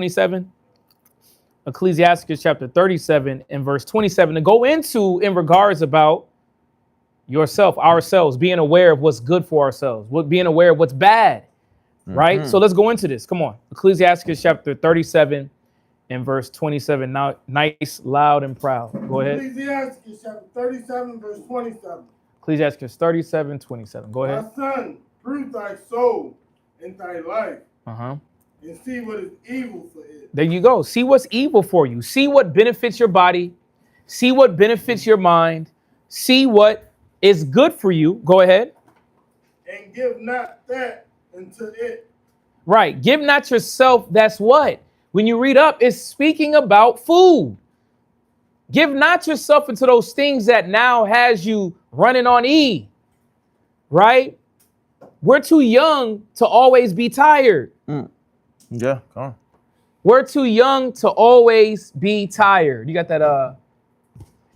27? Ecclesiastes chapter 37 and verse 27 to go into in regards about yourself, ourselves, being aware of what's good for ourselves, being aware of what's bad, right? So let's go into this. Come on. Ecclesiastes chapter 37 and verse 27. Now, nice, loud, and proud. Go ahead. Ecclesiastes chapter 37, verse 27. Ecclesiastes 37, 27. Go ahead. My son, prove thy soul and thy life, Uh-huh. and see what is evil for it. There you go. See what's evil for you. See what benefits your body. See what benefits your mind. See what is good for you. Go ahead. And give not that unto it. Right. Give not yourself. That's what? When you read up, it's speaking about food. Give not yourself into those things that now has you running on E. Right? We're too young to always be tired. Yeah, come on. We're too young to always be tired. You got that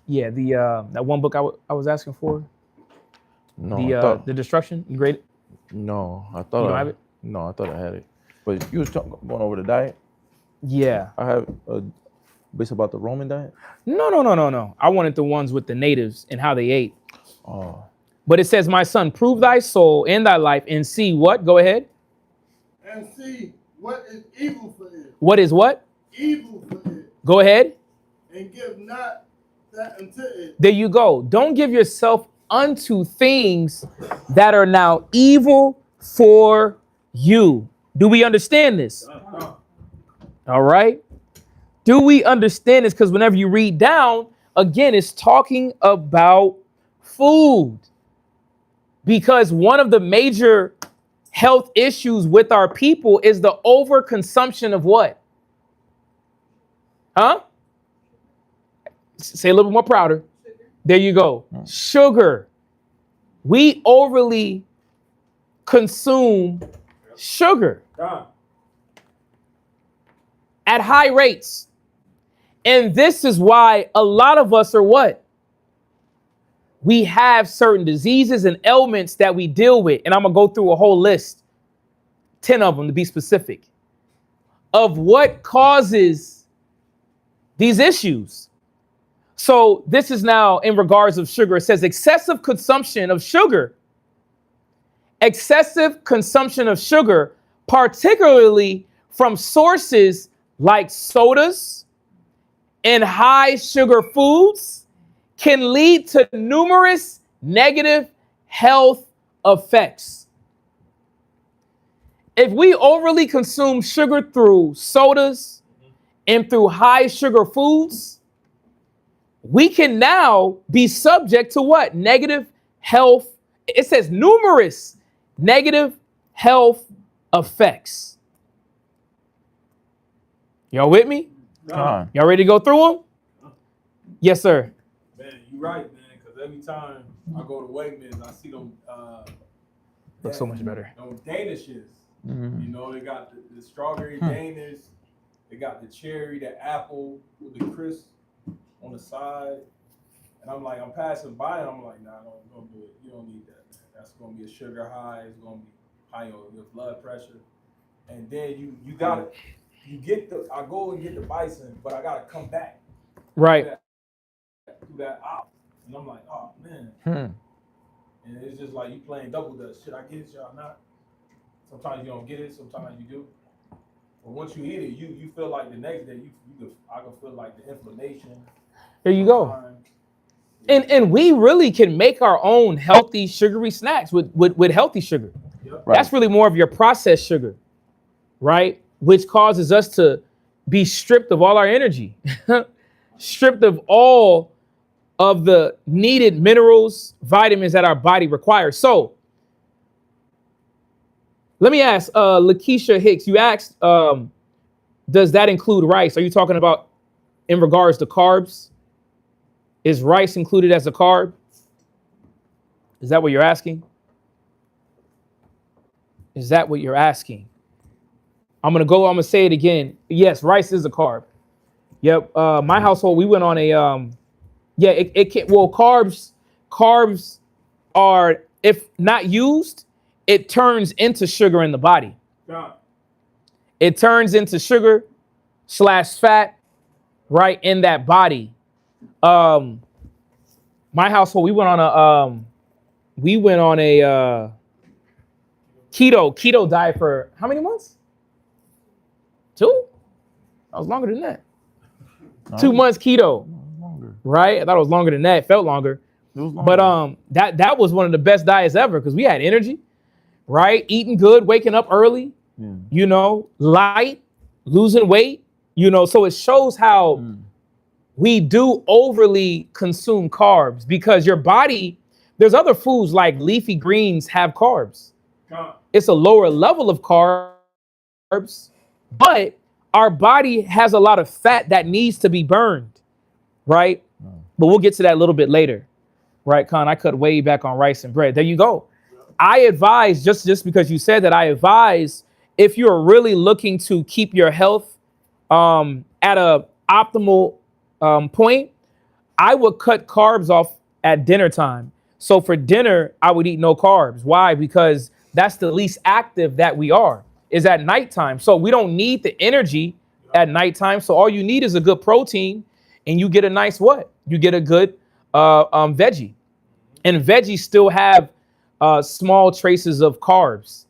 that one book I was asking for? No, the Destruction? You grade it? No, I You thought don't have it? No, I thought I had it. But you was going over the diet. Yeah. I have based about the Roman diet. No. I wanted the ones with the natives and how they ate. Oh. But it says, my son, prove thy soul and thy life and see what? Go ahead. And see what is evil for it. What is what? Evil for it. Go ahead. And give not that unto it. There you go. Don't give yourself unto things that are now evil for you. Do we understand this? All right. Do we understand this? Because whenever you read down, again, it's talking about food. Because one of the major health issues with our people is the overconsumption of what? Huh? Say a little bit more prouder. There you go. Sugar. We overly consume sugar at high rates. And this is why a lot of us are what? We have certain diseases and ailments that we deal with. And I'm going to go through a whole list, 10 of them to be specific, of what causes these issues. So this is now in regards of sugar. It says excessive consumption of sugar, particularly from sources like sodas and high sugar foods, can lead to numerous negative health effects. If we overly consume sugar through sodas and through high sugar foods, we can now be subject to what? Negative health. It says numerous negative health effects. Y'all with me? No. Y'all ready to go through them? Yes, sir. Man, you're right, man. Because every time I go to Wegmans, I see them. Looks so much better. Those Danishes. Mm-hmm. You know, they got the strawberry Danish. They got the cherry, the apple with the crisp on the side. And I'm like, I'm passing by and I'm like, nah, don't do it. You don't need that, man. That's going to be a sugar high. It's going to be high on your blood pressure. And then you got it. I go and get the bison, but I got to come back. Right. Through that out. And I'm like, oh, man. And it's just like you playing double dutch. Should I get it? Should I not? Sometimes you don't get it. Sometimes you do. But once you eat it, you feel like the next day, I can feel like the inflammation. There you go. And we really can make our own healthy sugary snacks with healthy sugar. Yep. Right. That's really more of your processed sugar, right? Which causes us to be stripped of all our energy, stripped of all of the needed minerals, vitamins that our body requires. So let me ask, Lakeisha Hicks, you asked, does that include rice? Are you talking about in regards to carbs? Is rice included as a carb? Is that what you're asking? Is that what you're asking? I'm going to say it again. Yes, rice is a carb. Yep. My household, we went on a, it can, well, carbs are, if not used, it turns into sugar in the body. Yeah. It turns into sugar slash fat, right, in that body. My household, we went on a keto diet for how many months? 2? That was longer than that. No, 2 months keto, longer. right? I thought it was longer than that. It felt longer. It was longer. But that was one of the best diets ever because we had energy, right? Eating good, waking up early, you know, light, losing weight, you know. So it shows how we do overly consume carbs because your body, there's other foods like leafy greens have carbs. It's a lower level of carbs, but our body has a lot of fat that needs to be burned, right? But we'll get to that a little bit later, right, Con? I cut way back on rice and bread. There you go. I advise, just because you said that, I advise if you're really looking to keep your health at a optimal point, I would cut carbs off at dinner time. So for dinner, I would eat no carbs. Why? Because that's the least active that we are, is at nighttime. So we don't need the energy at nighttime. So all you need is a good protein, and you get a nice what? You get a good veggie. And veggies still have small traces of carbs,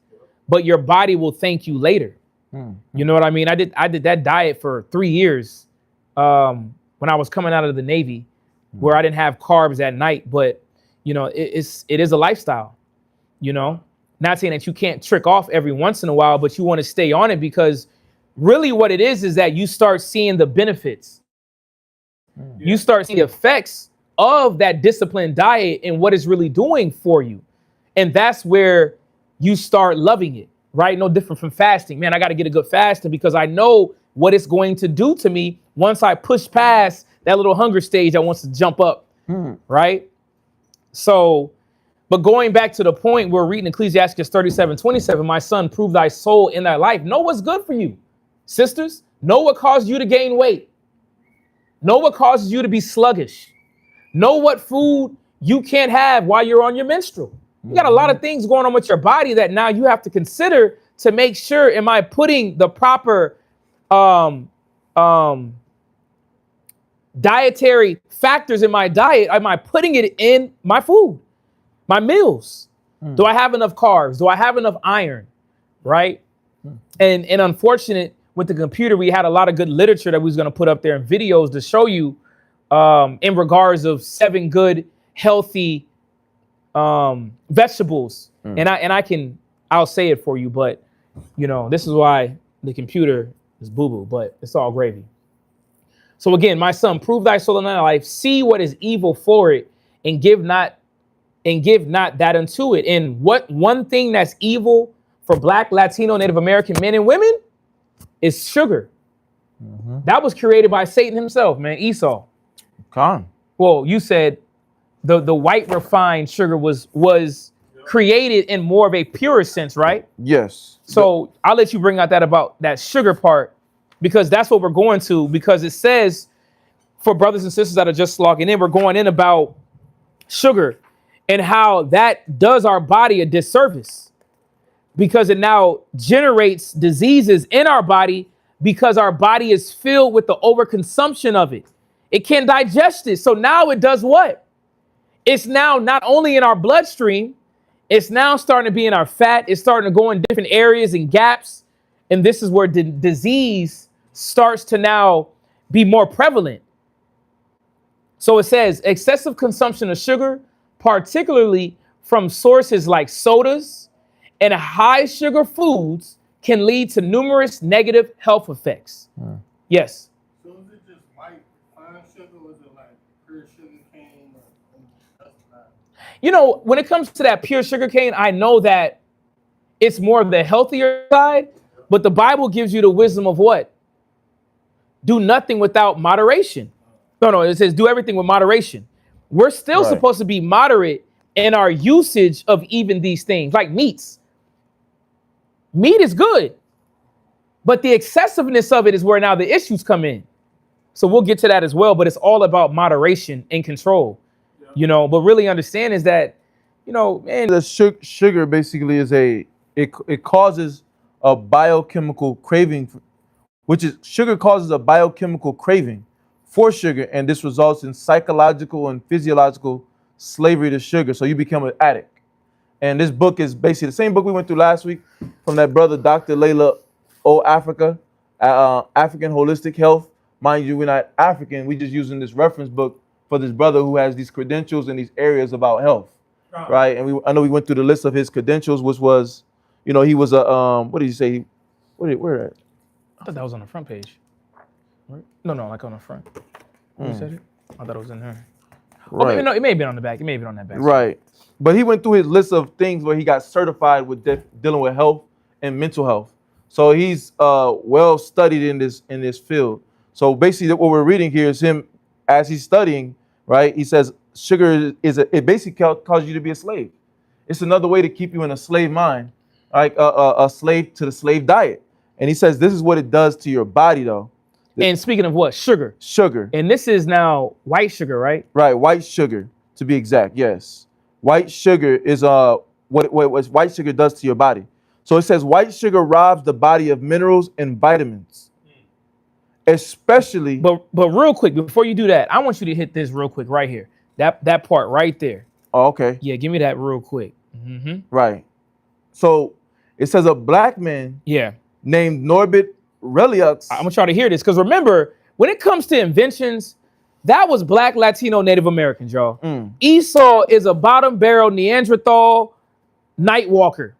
but your body will thank you later. You know what I mean? I did that diet for 3 years when I was coming out of the Navy, where I didn't have carbs at night. But you know, it is a lifestyle. You know, not saying that you can't trick off every once in a while, but you want to stay on it because really what it is that you start seeing the benefits. You start seeing the effects of that disciplined diet and what it's really doing for you. And that's where you start loving it, right? No different from fasting. Man, I got to get a good fasting because I know what it's going to do to me once I push past that little hunger stage that wants to jump up, right? So, but going back to the point, we're reading Ecclesiastes 37:27, my son, prove thy soul in thy life. Know what's good for you. Sisters, know what causes you to gain weight. Know what causes you to be sluggish. Know what food you can't have while you're on your menstrual. You got a lot of things going on with your body that now you have to consider to make sure, am I putting the proper dietary factors in my diet? Am I putting it in my food, my meals? Do I have enough carbs? Do I have enough iron? Right? And unfortunate with the computer, we had a lot of good literature that we was going to put up there and videos to show you in regards of 7 good, healthy vegetables. And I'll say it for you, but you know, this is why the computer is boo-boo, but it's all gravy. So again, my son, prove thy soul in thy life, see what is evil for it, and give not that unto it. And what one thing that's evil for Black, Latino, Native American men and women is sugar. That was created by Satan himself, man, Esau. Well, you said the white refined sugar was created in more of a pure sense, right? Yes. So I'll let you bring out that about that sugar part, because that's what we're going to, because it says for brothers and sisters that are just logging in, we're going in about sugar and how that does our body a disservice because it now generates diseases in our body because our body is filled with the overconsumption of it. It can't digest it. So now it does what? It's now not only in our bloodstream, it's now starting to be in our fat. It's starting to go in different areas and gaps. And this is where disease starts to now be more prevalent. So it says excessive consumption of sugar, particularly from sources like sodas and high sugar foods, can lead to numerous negative health effects. Yes. So is it just white fine sugar, or is it like pure sugar cane? You know, when it comes to that pure sugar cane, I know that it's more of the healthier side, but the Bible gives you the wisdom of what? Do nothing without moderation. No, it says do everything with moderation. We're still supposed to be moderate in our usage of even these things, like meats. Meat is good, but the excessiveness of it is where now the issues come in. So we'll get to that as well, but it's all about moderation and control, you know, but really understand is that, you know, man. The sugar basically is it causes a biochemical craving which is sugar causes a biochemical craving for sugar, and this results in psychological and physiological slavery to sugar. So you become an addict. And this book is basically the same book we went through last week from that brother, Dr. Layla O. Africa, African Holistic Health. Mind you, we're not African. We're just using this reference book for this brother who has these credentials in these areas about health, right? And I know we went through the list of his credentials, which was, he was a, what did you say? Where at? I thought that was on the front page. Right? No, like on the front. You said it? I thought it was in there. Right. Oh, maybe, no, it may have been on the back. It may have been on that back. Right. But he went through his list of things where he got certified with dealing with health and mental health. So he's well studied in this field. So basically what we're reading here is him as he's studying, right? He says sugar it basically causes you to be a slave. It's another way to keep you in a slave mind, like a slave to the slave diet. And he says this is what it does to your body though. And speaking of what? Sugar. Sugar. And this is now white sugar, right? Right, white sugar to be exact, yes. White sugar is what white sugar does to your body. So it says white sugar robs the body of minerals and vitamins. Especially But real quick, before you do that, I want you to hit this real quick right here. That part right there. Oh, okay. Yeah, give me that real quick. Mm-hmm. Right. So it says a black man named Norbert Reliux. I'm gonna try to hear this because remember, when it comes to inventions, that was Black, Latino, Native Americans, y'all. Esau is a bottom barrel Neanderthal night walker,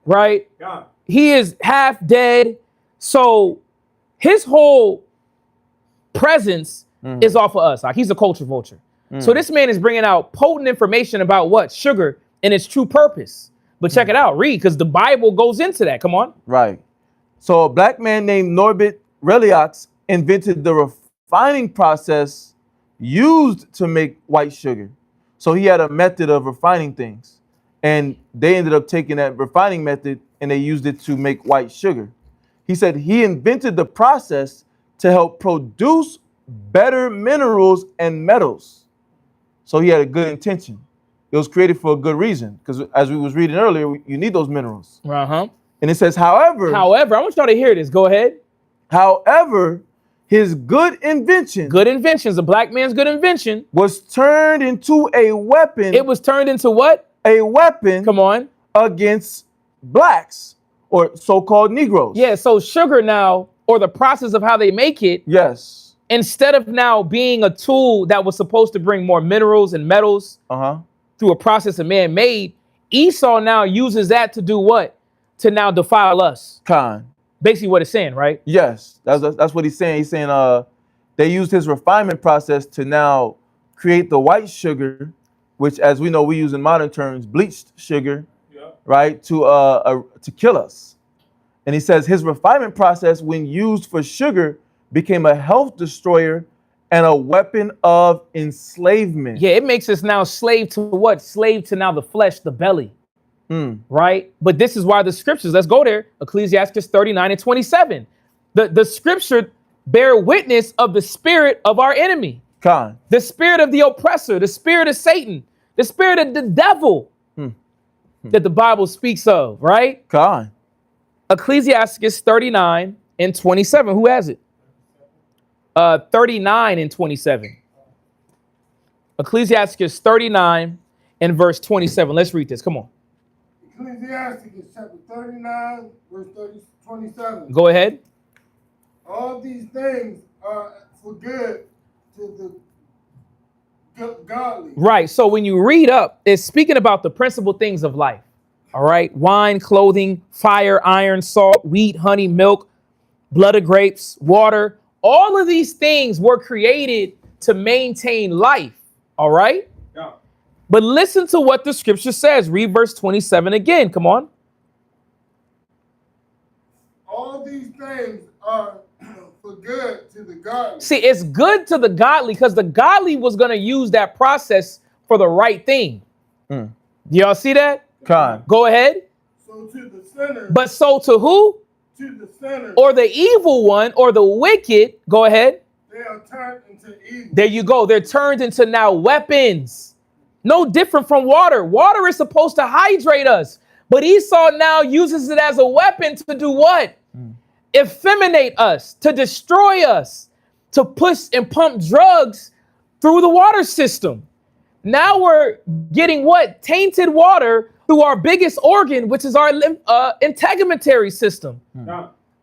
right? God. He is half dead. So his whole presence is off of us. Like he's a culture vulture. So this man is bringing out potent information about what? Sugar and its true purpose. But check it out, read, because the Bible goes into that. Come on. Right. So a black man named Norbert Reliux invented the refining process used to make white sugar. So he had a method of refining things. And they ended up taking that refining method and they used it to make white sugar. He said he invented the process to help produce better minerals and metals. So he had a good intention. It was created for a good reason because as we was reading earlier, you need those minerals. Uh-huh. And it says, however, I want y'all to hear this. Go ahead. However, his good invention, Good inventions, a black man's good invention. was turned into a weapon. It was turned into what? A weapon. Come on. Against blacks or so-called Negroes. Yeah, so sugar now, or the process of how they make it, Yes. instead of now being a tool that was supposed to bring more minerals and metals through a process of man made, Esau now uses that to do what? To now defile us. Khan. Basically what it's saying, right? Yes, that's what he's saying. He's saying they used his refinement process to now create the white sugar, which, as we know, we use in modern terms, bleached sugar, right, to kill us. And he says his refinement process, when used for sugar, became a health destroyer and a weapon of enslavement. Yeah, it makes us now slave to what? Slave to now the flesh, the belly. Right? But this is why the scriptures, let's go there, Ecclesiastes 39 and 27. The scripture bear witness of the spirit of our enemy. Khan. The spirit of the oppressor, the spirit of Satan, the spirit of the devil that the Bible speaks of, right? Khan. Ecclesiastes 39 and 27. Who has it? 39 and 27. Ecclesiastes 39 and verse 27. Let's read this. Come on. Ecclesiastes chapter 39, verse 27. Go ahead. All these things are for good to the godly. Right. So when you read up, it's speaking about the principal things of life. All right. Wine, clothing, fire, iron, salt, wheat, honey, milk, blood of grapes, water. All of these things were created to maintain life. All right. Yeah. But listen to what the scripture says. Read verse 27 again. Come on. All these things are for good to the godly. See, it's good to the godly because the godly was going to use that process for the right thing. Y'all see that? Khan. Go ahead. So to the sinner, But so to who? to the sinner, Or the evil one or the wicked. Go ahead. they are turned into evil. There you go. They're turned into now weapons. No different from water. Water is supposed to hydrate us. But Esau now uses it as a weapon to do what? effeminate us, to destroy us, to push and pump drugs through the water system. Now we're getting what? Tainted water through our biggest organ, which is our integumentary system.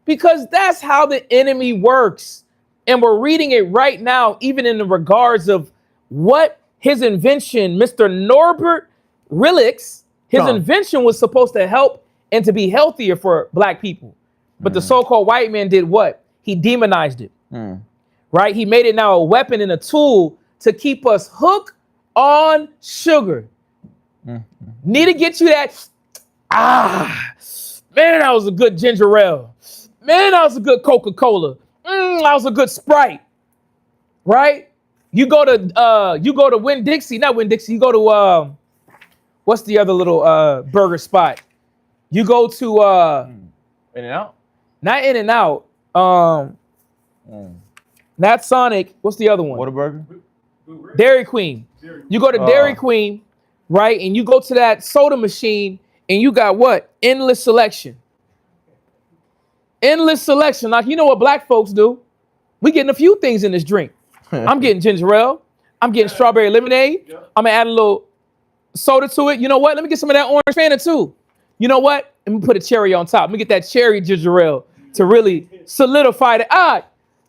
Because that's how the enemy works. And we're reading it right now, even in the regards of what his invention, Mr. Norbert Rillick's, his invention was supposed to help and to be healthier for black people. But the so-called white man did what? He demonized it, right? He made it now a weapon and a tool to keep us hooked on sugar. Need to get you that, man, that was a good ginger ale. Man, that was a good Coca-Cola. That was a good Sprite, right? You go to Winn-Dixie, not Winn-Dixie. You go to what's the other little burger spot? You go to In-N-Out? not In-N-Out. Not Sonic. What's the other one? Whataburger? Dairy Queen. You go to Dairy Queen, right? And you go to that soda machine, and you got what? Endless selection. Endless selection. Like, you know what black folks do? We getting a few things in this drink. I'm getting ginger ale. I'm getting strawberry lemonade. I'm gonna add a little soda to it. You know what? Let me get some of that orange Fanta too. You know what? Let me put a cherry on top. Let me get that cherry ginger ale to really solidify the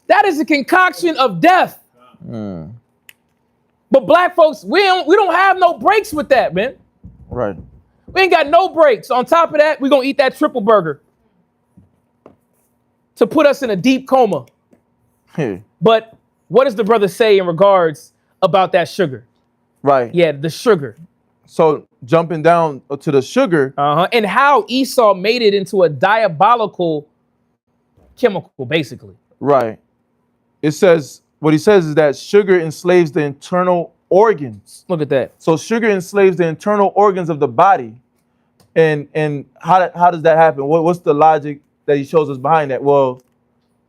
that is a concoction of death. But black folks, we don't have no breaks with that, man. Right. We ain't got no breaks. On top of that, we're gonna eat that triple burger to put us in a deep coma. But what does the brother say in regards about that sugar? Right. Yeah, the sugar. So jumping down to the sugar. And how Esau made it into a diabolical chemical, basically. Right. It says, what he says is that sugar enslaves the internal organs. Look at that. So sugar enslaves the internal organs of the body. And how does that happen? What's the logic that he shows us behind that? Well,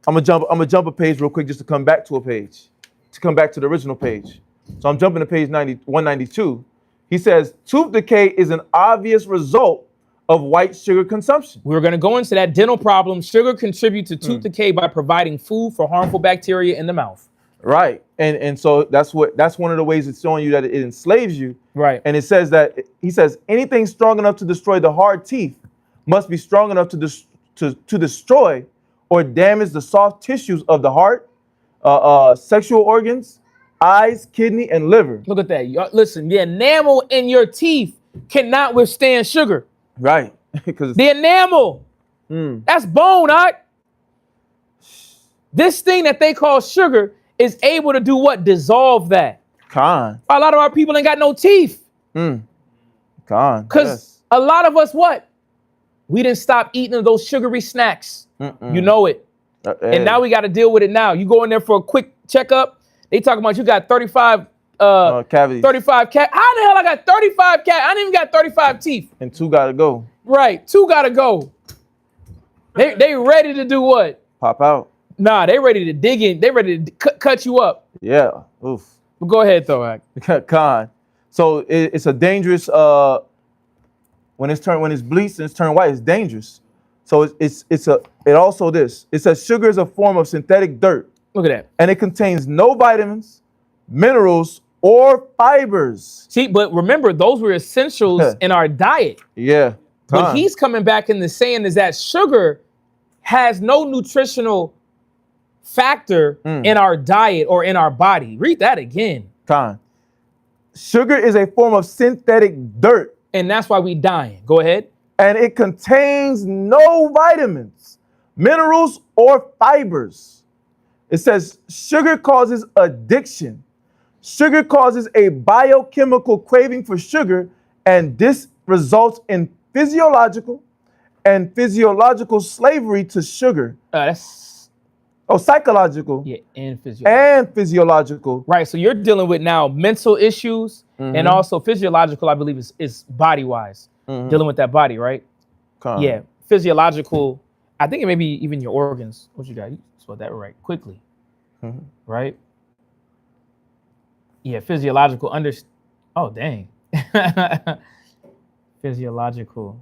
I'm gonna jump a page real quick just to come back to a page, to come back to the original page. So I'm jumping to page 192. He says, tooth decay is an obvious result of white sugar consumption. We're going to go into that dental problem. Sugar contributes to tooth decay by providing food for harmful bacteria in the mouth. Right. And so that's one of the ways it's showing you that it enslaves you. Right. And it says that, he says, anything strong enough to destroy the hard teeth must be strong enough to destroy or damage the soft tissues of the heart, sexual organs, eyes, kidney, and liver. Look at that. Listen, the enamel in your teeth cannot withstand sugar. Right. Because the enamel, that's bone, This thing that they call sugar is able to do what? Dissolve that. A lot of our people ain't got no teeth. Because a lot of us, what? We didn't stop eating those sugary snacks. You know it. And now we got to deal with it now. You go in there for a quick checkup. They talking about you got 35 cavities. 35 cat. How the hell I got 35 cat? I didn't even got 35 teeth. And 2 gotta go. Right. 2 gotta go. They ready to do what? Pop out. Nah, they ready to dig in. They ready to cut you up. Yeah. Oof. But go ahead though, Con. So it's a dangerous when it's bleached and it's turned white, it's dangerous. So it says sugar is a form of synthetic dirt. Look at that. And it contains no vitamins, minerals, or fibers. See, but remember, those were essentials in our diet. Yeah. What he's coming back and saying is that sugar has no nutritional factor in our diet or in our body. Read that again. Sugar is a form of synthetic dirt. And that's why we dying. Go ahead. And it contains no vitamins, minerals, or fibers. It says sugar causes addiction. Sugar causes a biochemical craving for sugar, and this results in physiological slavery to sugar. Psychological. Yeah, and physiological. Right, so you're dealing with now mental issues and also physiological, I believe, is body-wise. Dealing with that body, right? Yeah, physiological. I think it may be even your organs. What you got? You spelled that right quickly. Right? Yeah, physiological. Oh, dang. Physiological.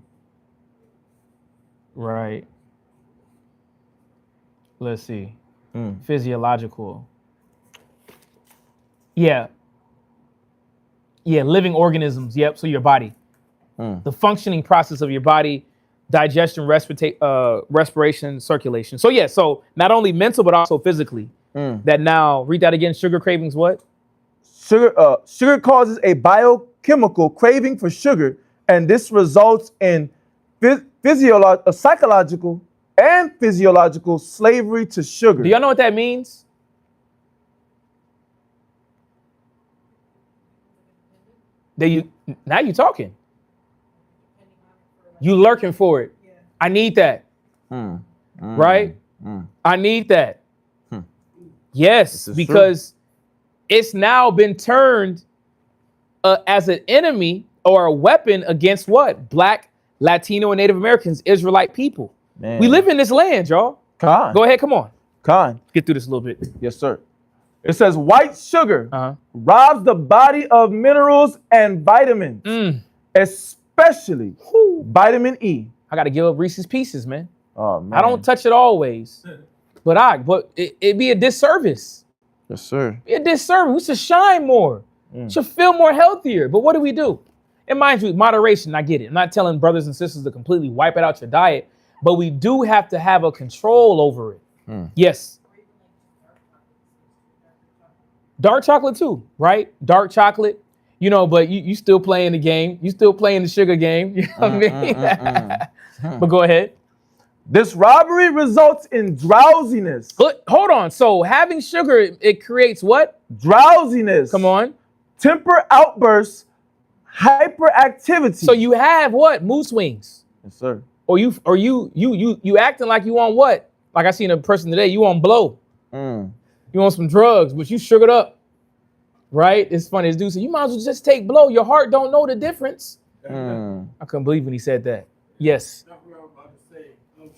Right. Let's see. Mm. Physiological. Yeah. Yeah, living organisms. Yep. So your body. Mm. The functioning process of your body, digestion, respiration, circulation. So yeah, so not only mental but also physically. Mm. That now, read that again. Sugar cravings. What? Sugar causes a biochemical craving for sugar, and this results in psychological and physiological slavery to sugar. Do y'all know what that means? Now you talking. You lurking for it. I need that. Right? I need that. Yes, because it's now been turned as an enemy or a weapon against what? Black, Latino, and Native Americans, Israelite people. Man. We live in this land, y'all. Con. Go ahead, come on. Con. Get through this a little bit. Yes, sir. It says white sugar robs the body of minerals and vitamins, especially vitamin E. I got to give up Reese's Pieces, man. Oh, man. I don't touch it always, but it'd be a disservice. Yes, sir. Be a disservice. We should shine more. Should feel more healthier. But what do? And mind you, moderation, I get it. I'm not telling brothers and sisters to completely wipe it out your diet, but we do have to have a control over it. Yes. Dark chocolate too, right? Dark chocolate, but you still playing the game. You still playing the sugar game. You know what I mean? But go ahead. This robbery results in drowsiness. Hold on. So having sugar, it creates what? Drowsiness. Come on. Temper outbursts, hyperactivity. So you have what? Mood swings. Yes, sir. Or you acting like you on what? Like I seen a person today, you on blow. You want some drugs, but you sugared up, right? It's funny. This dude said, you might as well just take blow. Your heart don't know the difference. I couldn't believe when he said that. Yes. That's what I was about to say.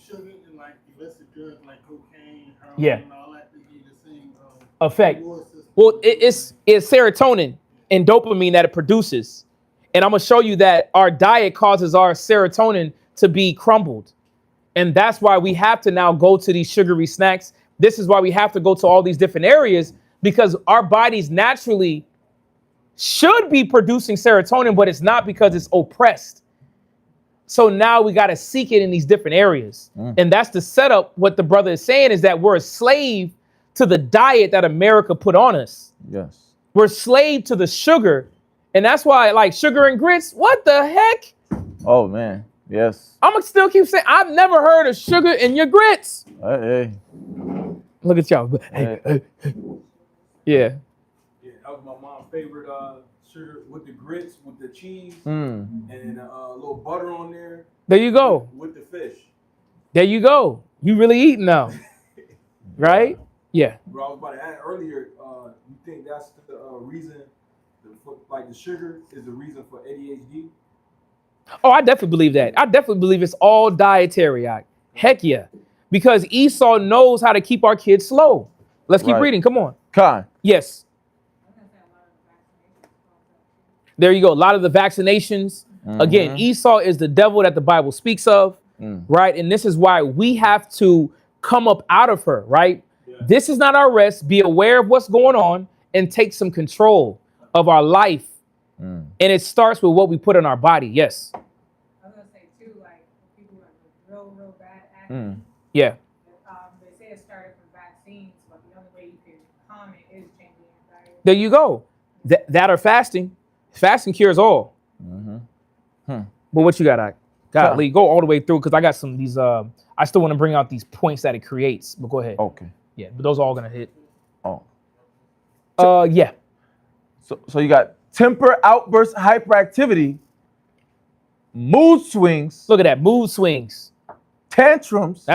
Sugar and like illicit drugs like cocaine, heroin, Yeah. and all that, they give the same Effect. reward system. Well, it's serotonin and dopamine that it produces. And I'm going to show you that our diet causes our serotonin to be crumbled. And that's why we have to now go to these sugary snacks. This is why we have to go to all these different areas, because our bodies naturally should be producing serotonin, but it's not because it's oppressed. So now we got to seek it in these different areas. And that's the setup. What the brother is saying is that we're a slave to the diet that America put on us. Yes. We're slave to the sugar. And that's why, like, sugar and grits, what the heck? Oh, man. Yes. I'm going to still keep saying, I've never heard of sugar in your grits. Hey. Look at y'all. Hey. Yeah. Yeah, that was my mom's favorite sugar with the grits, with the cheese, Mm. and a little butter on there. There you go. With the fish. There you go. You really eating now. Right? Yeah. Bro, I was about to add earlier, you think that's the reason, like the sugar is the reason for ADHD? Oh, I definitely believe that. I definitely believe it's all dietary. Heck yeah. Because Esau knows how to keep our kids slow. Let's keep reading. Come on. Con. Yes. There you go. A lot of the vaccinations. Again, Esau is the devil that the Bible speaks of, right? And this is why we have to come up out of her, right? Yeah. This is not our rest. Be aware of what's going on and take some control of our life. And it starts with what we put in our body. Yes. I was going to say, too, like, people who have real bad acne. Yeah. They say it started from vaccines, but the only way you can calm it is changing your diet. There you go. That or fasting. Fasting cures all. But what you got, Ike? Golly, go all the way through, because I got some of these. I still want to bring out these points that it creates. But go ahead. Okay. Yeah, but those are all going to hit. Oh. Yeah. So you got temper outbursts, hyperactivity, mood swings. Look at that. Mood swings. Tantrums.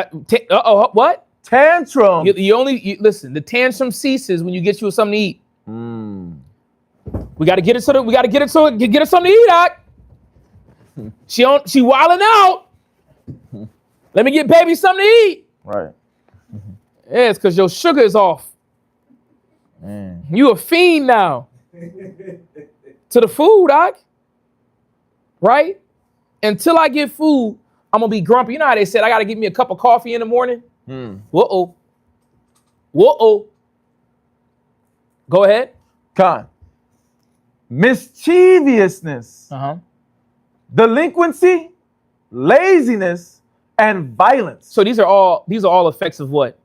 What? Tantrums. Listen, the tantrum ceases when you get you something to eat. We got to get her something to eat, Doc. She wilding out. Let me get baby something to eat. Right. Yeah, it's because your sugar is off. Man. You a fiend now. To the food, Doc. Right? Until I get food, I'm going to be grumpy. You know how they said I got to get me a cup of coffee in the morning? Whoa. Whoa. Go ahead. Con. Mischievousness, delinquency, laziness, and violence. So these are all effects of what?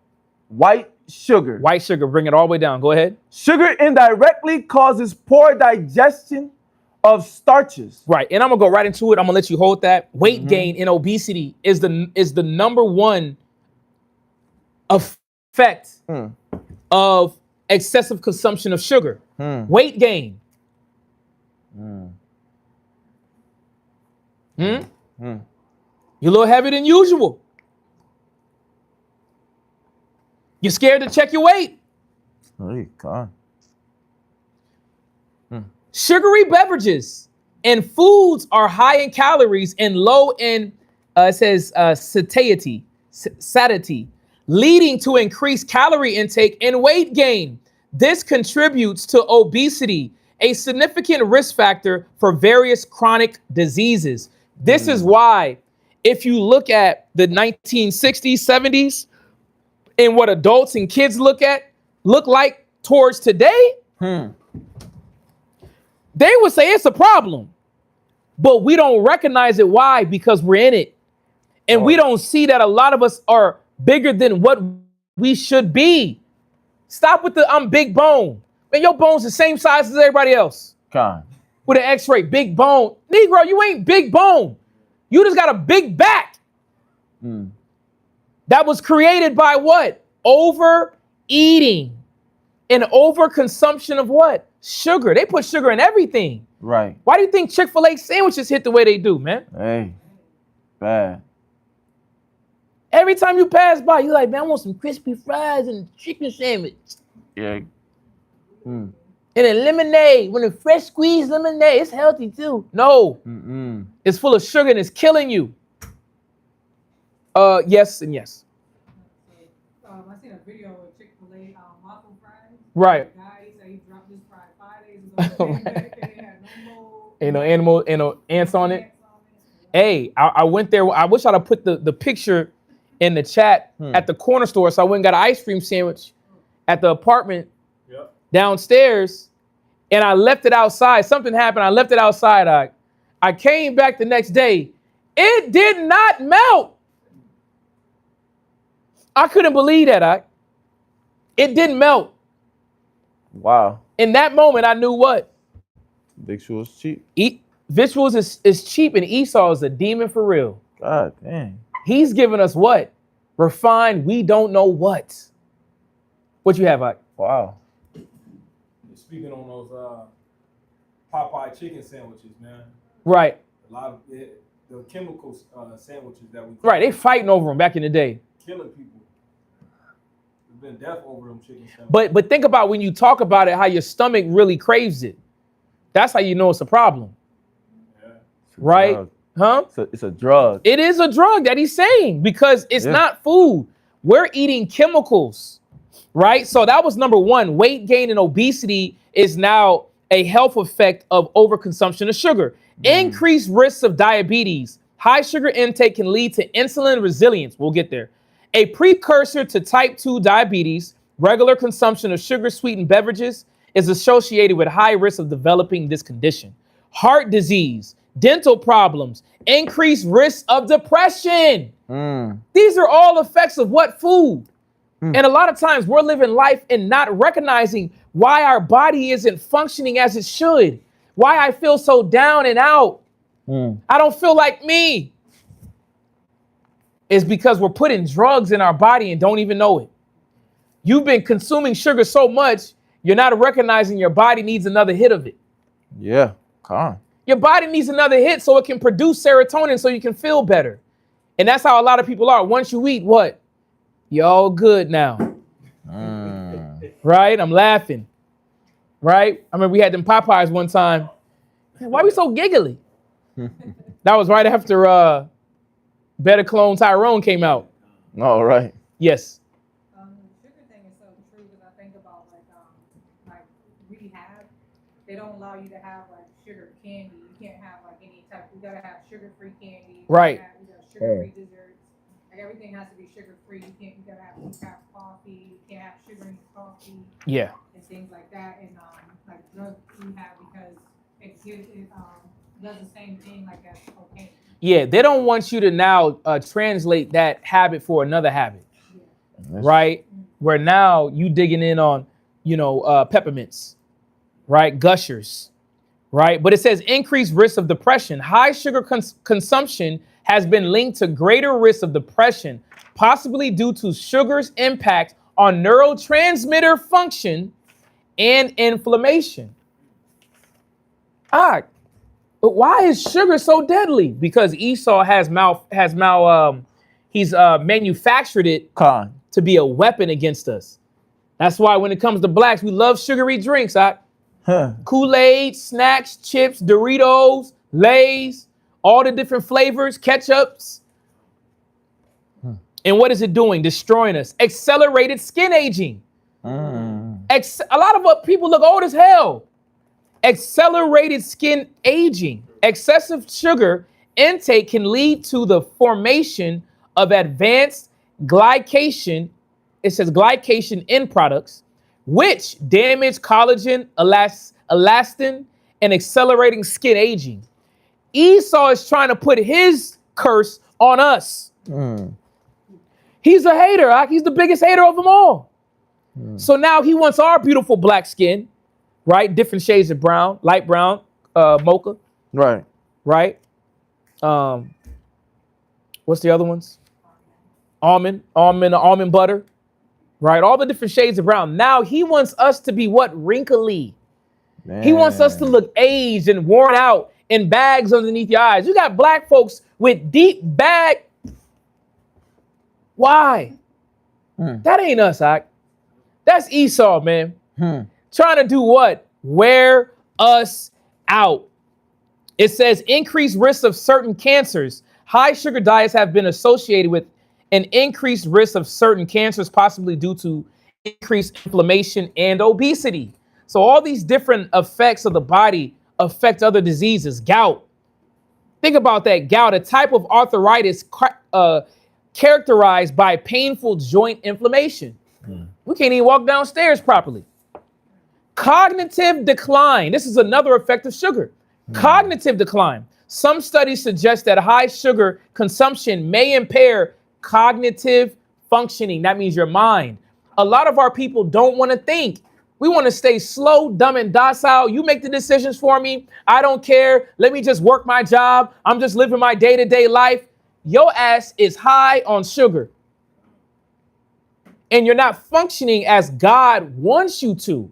White sugar. White sugar. Bring it all the way down. Go ahead. Sugar indirectly causes poor digestion of starches. Right. And I'm gonna go right into it. I'm gonna let you hold that. Weight gain and obesity is the number one effect of excessive consumption of sugar. Weight gain. You're a little heavier than usual. You're scared to check your weight. Hey, God. Sugary beverages and foods are high in calories and low in, it says, satiety, leading to increased calorie intake and weight gain. This contributes to obesity, a significant risk factor for various chronic diseases. This is why, if you look at the 1960s, 70s, and what adults and kids look like towards today, they would say it's a problem, but we don't recognize it. Why? Because we're in it. And we don't see that a lot of us are bigger than what we should be. Stop with the I'm big bone. Man, your bone's the same size as everybody else. God. With an x-ray, big bone. Negro, you ain't big bone. You just got a big back. That was created by what? Overeating and overconsumption of what? Sugar. They put sugar in everything. Right. Why do you think Chick-fil-A sandwiches hit the way they do, man? Hey, bad. Every time you pass by, you're like, man, I want some crispy fries and chicken sandwich. Yeah. And a lemonade, when a fresh squeezed lemonade, it's healthy too. No, it's full of sugar and it's killing you. Yes and yes. I seen a video of Chick-fil-A waffle fries. Right. The guy, he said he dropped this fry 5 days ago. Came back and it had no mold. Ain't no animal, ain't no ants on it. Hey, I went there. I wish I'd have put the picture in the chat at the corner store. So I went and got an ice cream sandwich at the apartment downstairs, and I left it outside. Something happened. I left it outside. I came back the next day. It did not melt. I couldn't believe that. It didn't melt. Wow. In that moment, I knew what? Big Show's cheap. Visuals is cheap, and Esau is a demon for real. God dang. He's giving us what? Refined, we don't know what. What you have, Ike? Wow. Speaking on those Popeye chicken sandwiches, man. Right. A lot of the chemical sandwiches that we Right, they fighting over them back in the day. killing people. There's been death over them chicken sandwiches. But think about when you talk about it, how your stomach really craves it. That's how you know it's a problem. Yeah. Right? Drug. Huh? It's a drug. It is a drug that he's saying because it's not food. We're eating chemicals, right? So that was number one. Weight gain and obesity is now a health effect of overconsumption of sugar. Increased risks of diabetes. High sugar intake can lead to insulin resilience. We'll get there. A precursor to type 2 diabetes, regular consumption of sugar-sweetened beverages is associated with high risk of developing this condition. Heart disease, dental problems, increased risk of depression. These are all effects of what? Food. And a lot of times we're living life and not recognizing why our body isn't functioning as it should. Why I feel so down and out. I don't feel like me. It's because we're putting drugs in our body and don't even know it. You've been consuming sugar so much, you're not recognizing your body needs another hit of it. Yeah. Come on. Your body needs another hit so it can produce serotonin so you can feel better. And that's how a lot of people are. Once you eat, what? You're all good now. Right? I'm laughing. Right? I remember we had them Popeyes one time. Man, why are we so giggly? That was right after Better Clone Tyrone came out. All right. Yes. The sugar thing is so true because I think about like rehab. They don't allow you to have like sugar candy. You can't have like any type. You gotta have sugar-free candy. Right. You got sugar-free desserts. Like everything has to be sugar free. You gotta have decaf coffee. You can't have sugar in your coffee Yeah. and things like that. And like drugs you have because it does the same thing like as cocaine. Yeah, they don't want you to now translate that habit for another habit, Yeah. right? Where now you digging in on, peppermints, right? Gushers, right? But it says increased risk of depression. High sugar consumption has been linked to greater risk of depression, possibly due to sugar's impact on neurotransmitter function and inflammation. But why is sugar so deadly? Because Esau he's manufactured it Con. to be a weapon against us. That's why when it comes to blacks, we love sugary drinks. Kool-Aid, snacks, chips, Doritos, Lay's, all the different flavors, ketchups. And what is it doing? Destroying us. Accelerated skin aging. A lot of people look old as hell. Accelerated skin aging. Excessive sugar intake can lead to the formation of advanced glycation. It says glycation end products, which damage collagen, elastin, and accelerating skin aging. Esau is trying to put his curse on us. He's a hater. He's the biggest hater of them all. So now he wants our beautiful black skin, right? Different shades of brown, light brown, mocha. Right. Right? What's the other ones? Almond butter. Right? All the different shades of brown. Now he wants us to be what? Wrinkly. Man. He wants us to look aged and worn out and bags underneath your eyes. You got black folks with deep bag. Why? That ain't us, Ak. That's Esau, man. Trying to do what? Wear us out. It says increased risk of certain cancers. High sugar diets have been associated with an increased risk of certain cancers, possibly due to increased inflammation and obesity. So all these different effects of the body affect other diseases. Gout. Think about that. Gout, a type of arthritis characterized by painful joint inflammation. We can't even walk downstairs properly. Cognitive decline. This is another effect of sugar. Cognitive decline. Some studies suggest that high sugar consumption may impair cognitive functioning. That means your mind. A lot of our people don't want to think. We want to stay slow, dumb, and docile. You make the decisions for me. I don't care. Let me just work my job. I'm just living my day-to-day life. Your ass is high on sugar. And you're not functioning as God wants you to.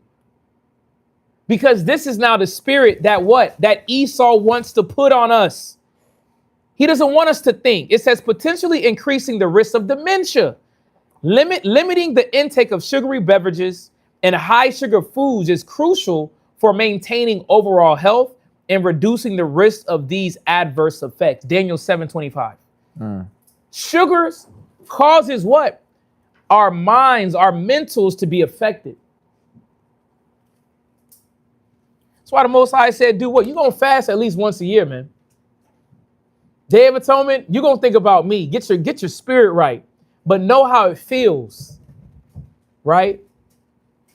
Because this is now the spirit that Esau wants to put on us. He doesn't want us to think. It says potentially increasing the risk of dementia. Limiting the intake of sugary beverages and high sugar foods is crucial for maintaining overall health and reducing the risk of these adverse effects. Daniel 7:25. Sugars causes what? Our minds, our mentals to be affected. That's why the Most High said, do what? You're going to fast at least once a year, man. Day of Atonement, you're going to think about me. Get your spirit right. But know how it feels. Right?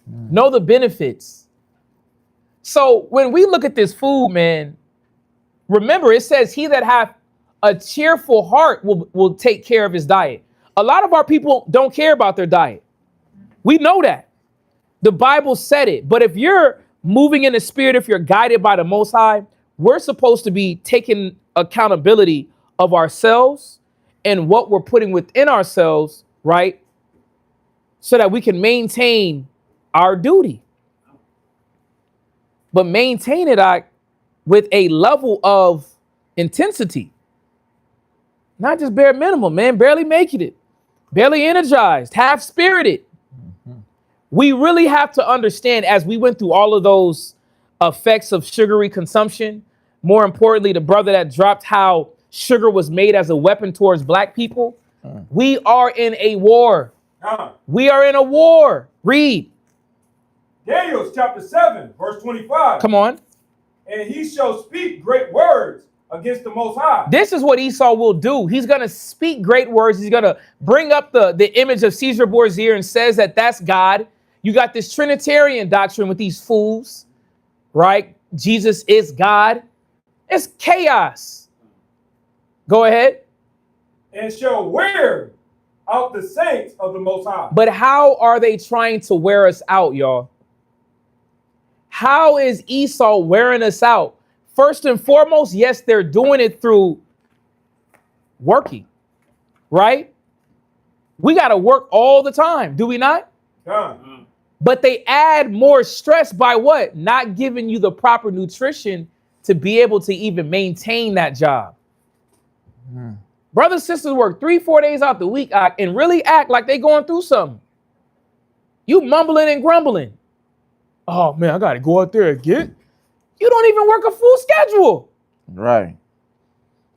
Know the benefits. So when we look at this food, man, remember it says he that hath a cheerful heart will take care of his diet. A lot of our people don't care about their diet. We know that. The Bible said it. But if you're moving in the spirit, if you're guided by the Most High, we're supposed to be taking accountability of ourselves and what we're putting within ourselves, right? So that we can maintain our duty. But maintain it with a level of intensity. Not just bare minimum, man. Barely making it. Barely energized. Half-spirited. We really have to understand, as we went through all of those effects of sugary consumption, more importantly, the brother that dropped how sugar was made as a weapon towards black people. We are in a war. We are in a war. Read. Daniel chapter 7, verse 25. Come on. And he shall speak great words against the Most High. This is what Esau will do. He's going to speak great words. He's going to bring up the image of Caesar Borgia and says that that's God. You got this Trinitarian doctrine with these fools, right? Jesus is God. It's chaos. Go ahead. And shall wear out the saints of the Most High. But how are they trying to wear us out, y'all? How is Esau wearing us out? First and foremost, yes, they're doing it through working, right? We got to work all the time, do we not? God. But they add more stress by what? Not giving you the proper nutrition to be able to even maintain that job. Brothers and sisters work 3-4 days out the week and really act like they going through something. You mumbling and grumbling. Oh man, I got to go out there again. You don't even work a full schedule. Right.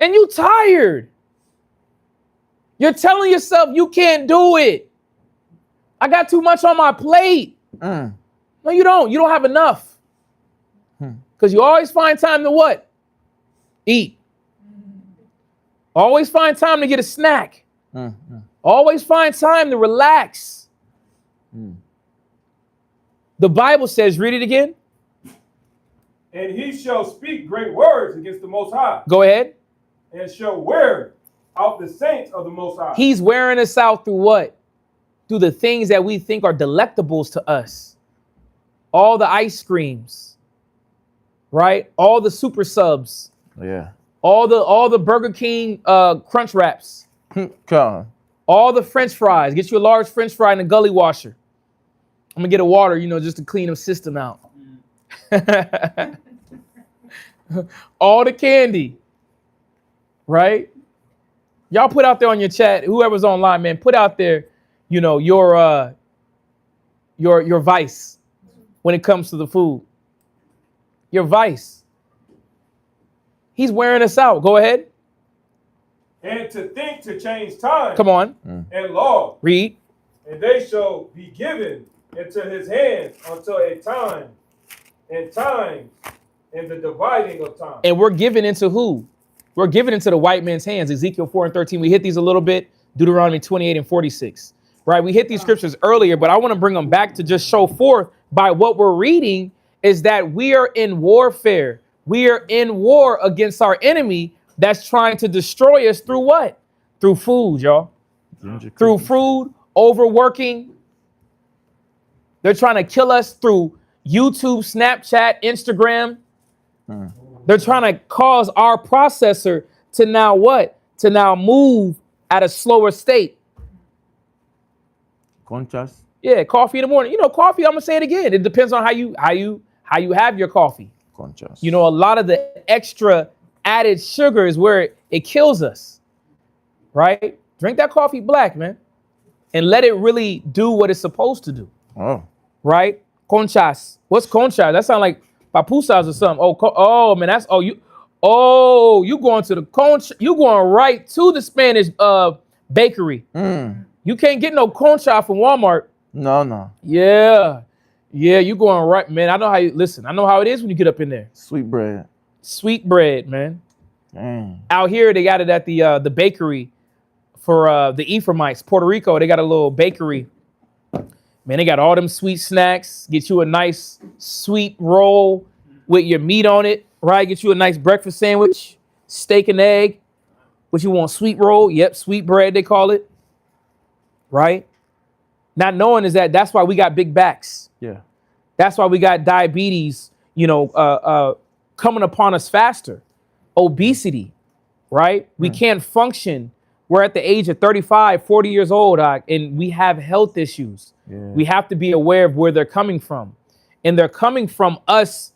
And you tired. You're telling yourself you can't do it. I got too much on my plate. No, you don't. You don't have enough. Because you always find time to what? Eat. Always find time to get a snack. Always find time to relax. The Bible says, read it again. And he shall speak great words against the Most High. Go ahead. And shall wear out the saints of the Most High. He's wearing us out through what? Through the things that we think are delectables to us. All the ice creams, right? All the super subs. Yeah. All the Burger King crunch wraps. Come. All the French fries. Get you a large French fry in a gully washer. I'm gonna get a water, just to clean the system out. All the candy, right? Y'all put out there on your chat, whoever's online, man, put out there, your vice when it comes to the food. Your vice. He's wearing us out. Go ahead. And to think to change time. Come on. And law. Read. And they shall be given into his hands until a time and the dividing of time. And we're given into who? We're given into the white man's hands. Ezekiel 4:13. We hit these a little bit. Deuteronomy 28:46. Right? We hit these scriptures earlier, but I want to bring them back to just show forth by what we're reading is that we are in warfare. We are in war against our enemy that's trying to destroy us through what? Through food, y'all. Through food, overworking. They're trying to kill us through YouTube, Snapchat, Instagram. They're trying to cause our processor to now what? To now move at a slower state. Conchas. Yeah, coffee in the morning. Coffee, I'm gonna say it again. It depends on how you have your coffee. Conchas. A lot of the extra added sugar is where it kills us. Right? Drink that coffee black, man. And let it really do what it's supposed to do. Oh. Right? Conchas. What's conchas? That sounds like papusas or something. Oh man, you going to the concha, you going right to the Spanish bakery. You can't get no concha from Walmart. No. Yeah, you going right, man. I know how you listen. I know how it is when you get up in there. Sweet bread, man. Dang. Out here, they got it at the bakery for the Ephraimites, Puerto Rico. They got a little bakery. Man, they got all them sweet snacks. Get you a nice sweet roll with your meat on it, right? Get you a nice breakfast sandwich, steak and egg. What you want, sweet roll? Yep, sweet bread, they call it. Right? Not knowing is that's why we got big backs. Yeah. That's why we got diabetes, coming upon us faster. Obesity, right? We can't function. We're at the age of 35, 40 years old, and we have health issues. Yeah. We have to be aware of where they're coming from. And they're coming from us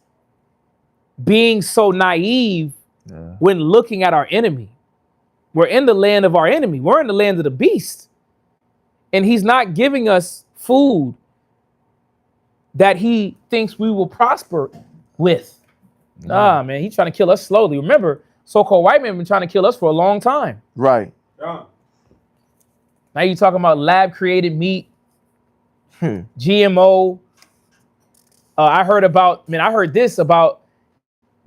being so naive when looking at our enemy. We're in the land of our enemy. We're in the land of the beast. And he's not giving us food that he thinks we will prosper with. Nah, man, he's trying to kill us slowly. Remember, so-called white men have been trying to kill us for a long time. Right. Yeah. Now you're talking about lab-created meat, GMO. I heard this about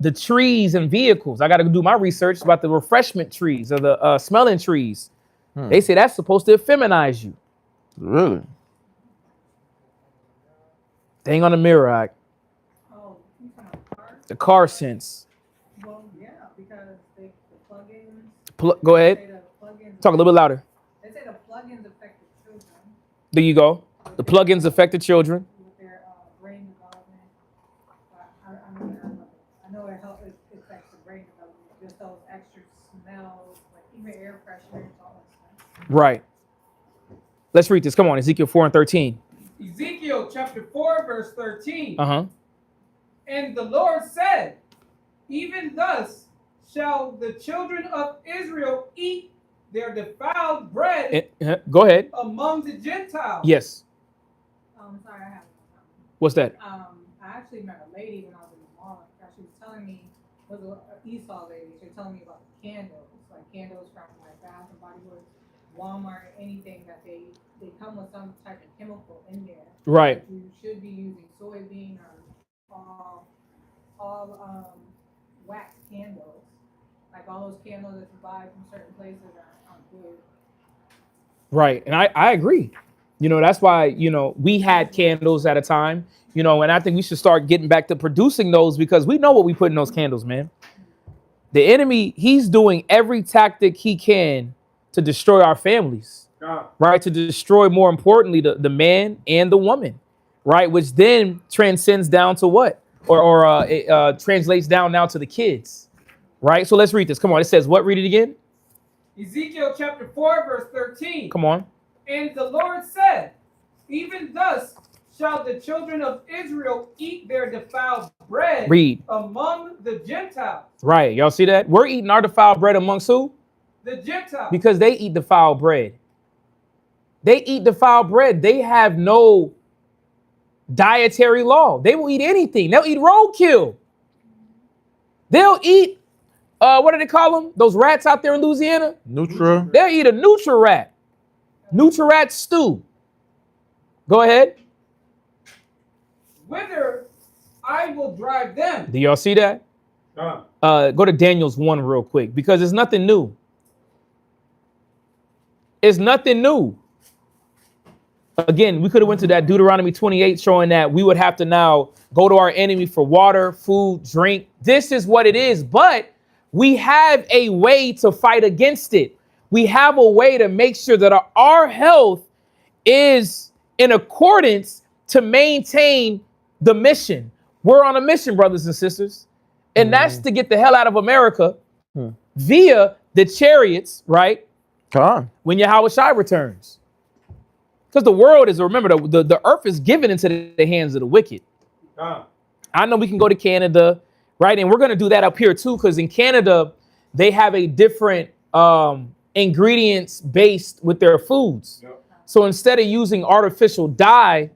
the trees and vehicles. I got to do my research about the refreshment trees or the smelling trees. They say that's supposed to feminize you. Really? Thing on the mirror, Oh, you talking about cars? the car sense. Well, yeah, because the plugins. Go They ahead. say the plugins. Talk a little bit louder. They say the plugins affect the children There you go. The plugins affect the children. with their brain development. I know it helps. It affects the brain development. Just those extra smells, like even air pressure and all that stuff. Right. Let's read this. Come on, Ezekiel 4 and 13. Ezekiel chapter 4, verse 13. Uh-huh. And the Lord said, even thus shall the children of Israel eat their defiled bread Go ahead. among the Gentiles. Yes. Sorry, I have. What's that? I actually met a lady when I was in the mall. She was telling me, was an Esau lady. She was telling me about the candles, like candles from like Bath and Body Works, Walmart, anything that they come with some type of chemical in there. Right. You should be using soybean or all wax candles. Like all those candles that you buy from certain places aren't good. Right. And I agree. You know, that's why, you know, we had candles at a time, you know, and I think we should start getting back to producing those because we know what we put in those candles, man. The enemy, he's doing every tactic he can to destroy our families, right? To destroy, more importantly, the man and the woman, right? Which then transcends down to what? Or translates down now to the kids, right? So let's read this. Come on. It says what? Read it again. Ezekiel chapter 4, verse 13. Come on. And the Lord said, even thus shall the children of Israel eat their defiled bread Read. among the Gentiles. Right. Y'all see that? We're eating our defiled bread amongst who? The Gentiles. Because they eat defiled bread. They eat defiled bread. They have no dietary law. They will eat anything. They'll eat roadkill. They'll eat, what do they call them? Those rats out there in Louisiana? Nutra. They'll eat a Nutra rat. Nutra rat stew. Go ahead. Whither I will drive them. Do y'all see that? Go to Daniel's 1 real quick because it's nothing new. It's nothing new. Again, we could have went to that Deuteronomy 28 showing that we would have to now go to our enemy for water, food, drink. This is what it is, but we have a way to fight against it. We have a way to make sure that our health is in accordance to maintain the mission. We're on a mission, brothers and sisters, and that's to get the hell out of America via the chariots, right? Come on. When Yahweh Shai returns. Because the world is, remember, the earth is given into the hands of the wicked. I know we can go to Canada, right? And we're going to do that up here too, because in Canada, they have a different ingredients based with their foods. Yep. So instead of using artificial dye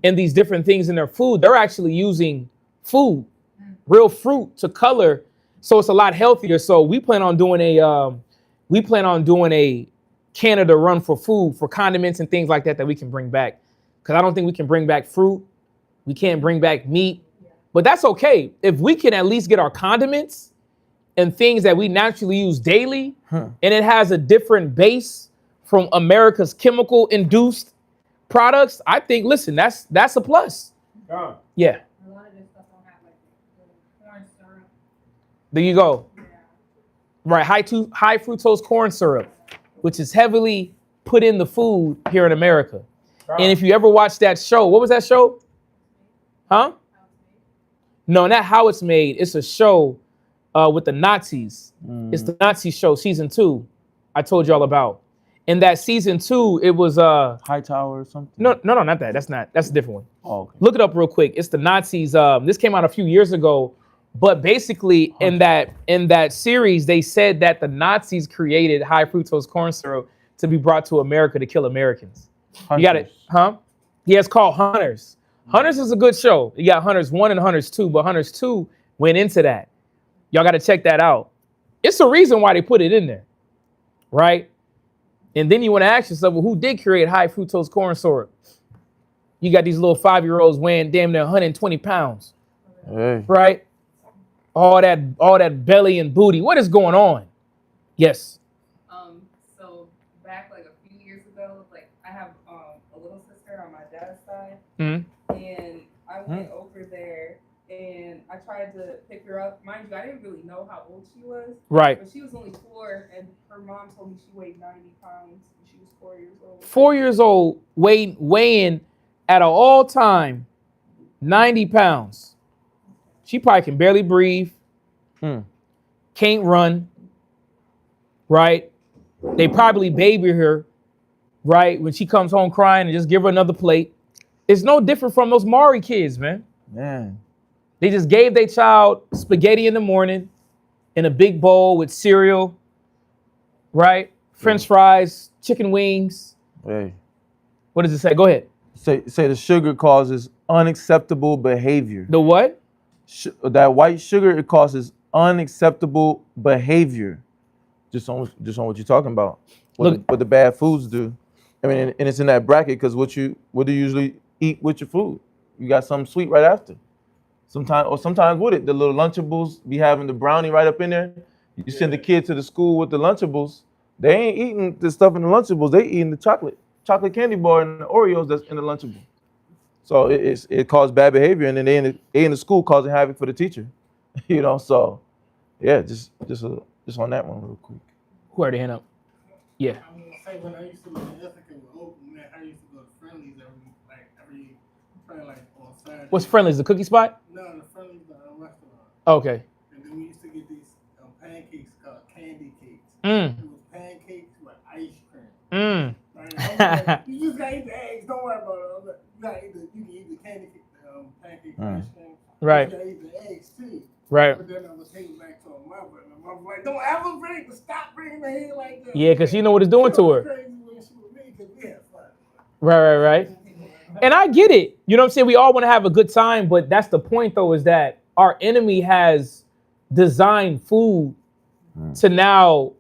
and these different things in their food, they're actually using food, real fruit to color. So it's a lot healthier. So we plan on doing a Canada run for food, for condiments and things like that we can bring back. Because I don't think we can bring back fruit. We can't bring back meat. But that's okay. If we can at least get our condiments and things that we naturally use daily, and it has a different base from America's chemical induced products, I think, listen, that's a plus. Yeah. A lot of this stuff don't have like the corn syrup. There you go. Yeah. Right, high fructose corn syrup, which is heavily put in the food here in America. And if you ever watch that show, what was that show? Huh? No, not How It's Made. It's a show with the Nazis. It's the Nazi show, season 2. I told y'all about. In that season 2, it was Hightower or something. No, not that. That's a different one. Oh, okay. Look it up real quick. It's the Nazis. This came out a few years ago, but basically in that series, they said that the Nazis created high fructose corn syrup to be brought to America to kill Americans. Hunters. You got it, huh? Yeah, it's called Hunters. Hunters is a good show. You got Hunters 1 and Hunters 2, but Hunters 2 went into that. Y'all got to check that out. It's a reason why they put it in there, right? And then you want to ask yourself, well, who did create high fructose corn syrup? You got these little 5-year-olds weighing damn near 120 pounds, Hey. right? All that belly and booty. What is going on? Yes. So back like a few years ago, like I have a little sister on my dad's side, Mm-hmm. and I went over there and I tried to pick her up. Mind you, I didn't really know how old she was. Right. But she was only 4, and her mom told me she weighed 90 pounds, and she was 4 years old. 4 years old, weighing at an all-time 90 pounds. She probably can barely breathe, can't run, right? They probably baby her, right? When she comes home crying and just give her another plate. It's no different from those Maury kids, man. Man. They just gave their child spaghetti in the morning in a big bowl with cereal, right? French fries, chicken wings. Hey. What does it say? Go ahead. Say the sugar causes unacceptable behavior. The what? That white sugar, it causes unacceptable behavior. Just on what you're talking about. What the bad foods do. I mean, and it's in that bracket because what do you usually eat with your food? You got something sweet right after. Sometimes with it, the little Lunchables be having the brownie right up in there. You send the kid to the school with the Lunchables. They ain't eating the stuff in the Lunchables. They eating the chocolate candy bar and the Oreos that's in the Lunchable. So it caused bad behavior, and then they in the school causing havoc for the teacher. You know, so yeah, just on that one real quick. Who had their hand up? Yeah. I'm gonna say when I used to live in Ithaca with open, man, I used to go to Friendly's every probably like on Saturday. What's Friendly's? The cookie spot? No, the Friendly's restaurant. Okay. And then we used to get these pancakes called candy cakes. Mm. It was pancakes with ice cream. Mm. Right? I'm like, you just gotta eat the eggs. Don't worry about it. Like, you can eat the candy cake, pancake ice cream. Right. You gotta eat the eggs too. Right. But then I was taking back to my mother, and my mother was like, "Don't ever stop bringing the head like that." Yeah, because she know what it's doing to her. Crazy when she was me, 'cause we had fun. Right. And I get it. You know what I'm saying? We all want to have a good time, but that's the point, though, is that our enemy has designed food to now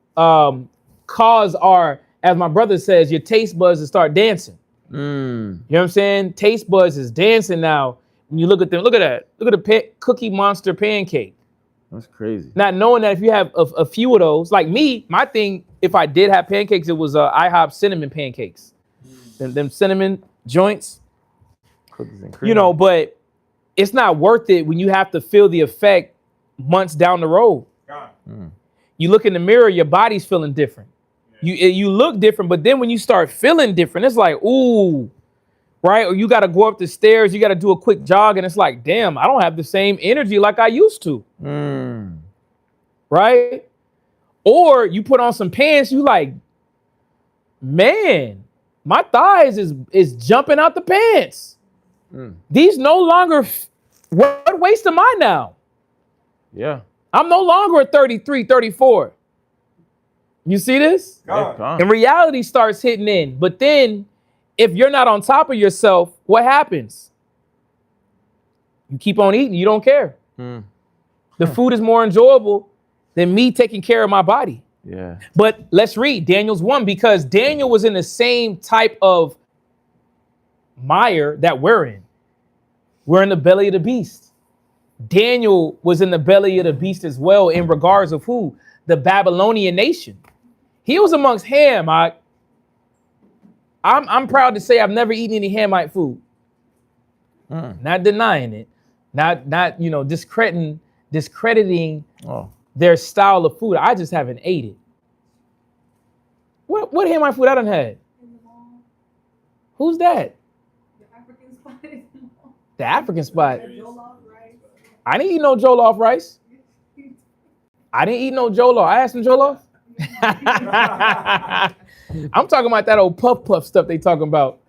cause our, as my brother says, your taste buds to start dancing. You know what I'm saying? Taste buds is dancing now. When you look at them, look at that. Look at the Cookie Monster pancake. That's crazy. Not knowing that if you have a few of those, like me, my thing, if I did have pancakes, it was IHOP cinnamon pancakes. Them cinnamon joints. Cookies and cream. You know, but it's not worth it when you have to feel the effect months down the road. You look in the mirror, your body's feeling different. You look different, but then when you start feeling different, it's like, ooh, right? Or you got to go up the stairs, you got to do a quick jog, and it's like, damn, I don't have the same energy like I used to. Right? Or you put on some pants, you like, man, my thighs is jumping out the pants. These no longer, what waist am I now? Yeah. I'm no longer a 33, 34. You see this? And reality starts hitting in. But then, if you're not on top of yourself, what happens? You keep on eating. You don't care. The food is more enjoyable than me taking care of my body. Yeah. But let's read Daniel's 1, because Daniel was in the same type of mire that we're in. We're in the belly of the beast. Daniel was in the belly of the beast as well in regards of who? The Babylonian nation. He was amongst Ham. I'm proud to say I've never eaten any Hamite food. Not denying it. Not discrediting their style of food. I just haven't ate it. What Hamite food I done had? Who's that? The African spot. The African spot. Jollof rice. I didn't eat no jollof rice. I didn't eat no jollof. I had some jollof. I'm talking about that old puff stuff they talking about.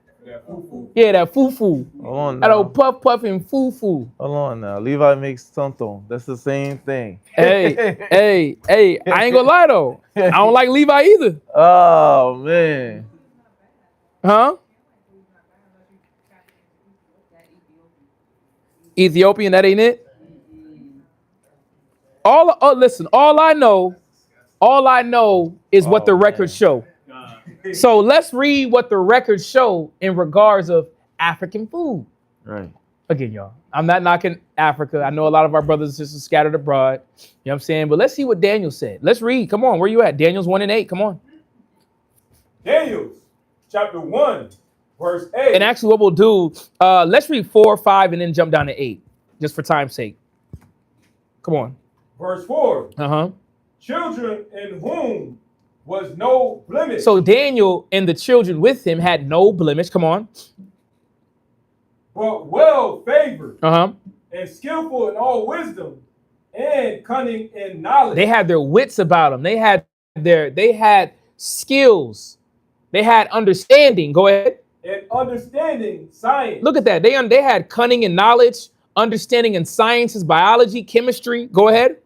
Yeah, that fufu. Hold on That now. old puff and fufu. Hold on now. Levi makes tonton. That's the same thing. Hey, I ain't gonna lie though. I don't like Levi either. Oh man. Huh? Ethiopian, that ain't it? Listen, all I know is what the records show. So let's read what the records show in regards of African food. Right. Again, y'all, I'm not knocking Africa. I know a lot of our brothers and sisters scattered abroad. You know what I'm saying? But let's see what Daniel said. Let's read. Come on, where you at? Daniel's 1 and 8. Come on. Daniel, chapter 1, verse 8. And actually, what we'll do, let's read 4, 5, and then jump down to 8, just for time's sake. Come on. Verse 4. Uh-huh. Children in whom was no blemish. So Daniel and the children with him had no blemish. Come on. But well favored Uh-huh. and skillful in all wisdom and cunning in knowledge. They had their wits about them. They had skills. They had understanding. Go ahead. And understanding science. Look at that. They had cunning and knowledge, understanding in sciences, biology, chemistry. Go ahead.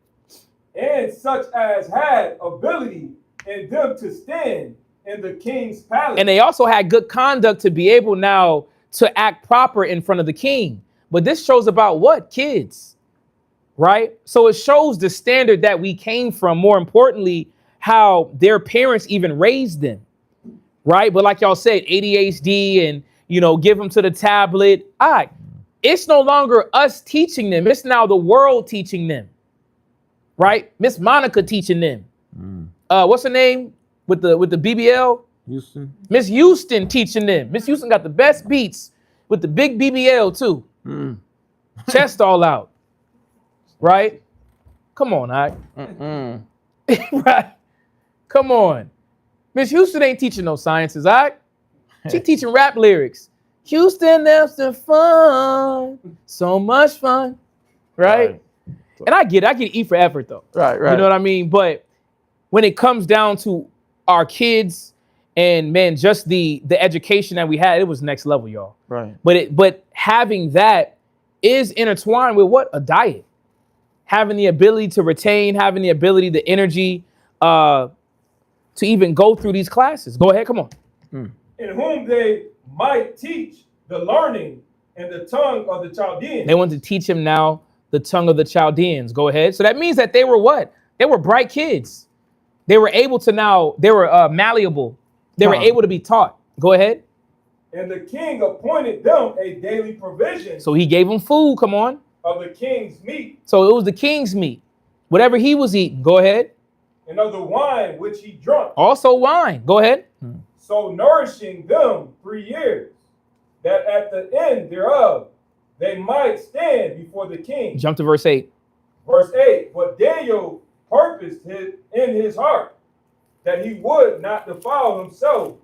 And such as had ability in them to stand in the king's palace. And they also had good conduct to be able now to act proper in front of the king. But this shows about what? Kids, right? So it shows the standard that we came from. More importantly, how their parents even raised them, right? But like y'all said, ADHD and, give them to the tablet. All right. It's no longer us teaching them. It's now the world teaching them, right? Miss Monica teaching them. What's her name with the BBL? Houston. Miss Houston teaching them. Miss Houston got the best beats with the big BBL too. Chest all out. Right? Come on, all right? Right? Come on. Miss Houston ain't teaching no sciences, all right? She teaching rap lyrics. Houston, there's some fun. So much fun. Right? And I get E for effort though. Right. You know what I mean? But when it comes down to our kids and man, just the education that we had, it was next level, y'all. Right. But having that is intertwined with what? A diet. Having the ability to retain, having the ability, the energy to even go through these classes. Go ahead, come on. In whom they might teach the learning and the tongue of the Chaldeans. They wanted to teach him now the tongue of the Chaldeans. Go ahead. So that means that they were what? They were bright kids. They were able to now, they were malleable. They were able to be taught. Go ahead. And the king appointed them a daily provision. So he gave them food. Come on. Of the king's meat. So it was the king's meat. Whatever he was eating. Go ahead. And of the wine which he drank. Also wine. Go ahead. So nourishing them 3 years, that at the end thereof they might stand before the king. Jump to verse 8. Verse 8. But Daniel purposed in his heart that he would not defile himself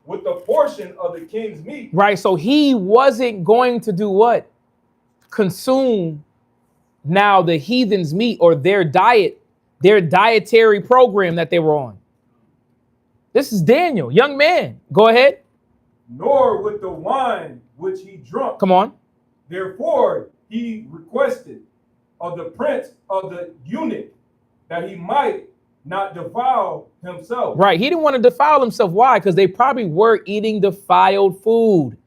with the portion of the king's meat. Right. So he wasn't going to do what? Consume now the heathens' meat or their diet, their dietary program that they were on. This is Daniel, young man. Go ahead. Nor with the wine which he drunk. Come on. Therefore he requested of the prince of the eunuch that he might not defile himself. Right. He didn't want to defile himself. Why? Because they probably were eating defiled food.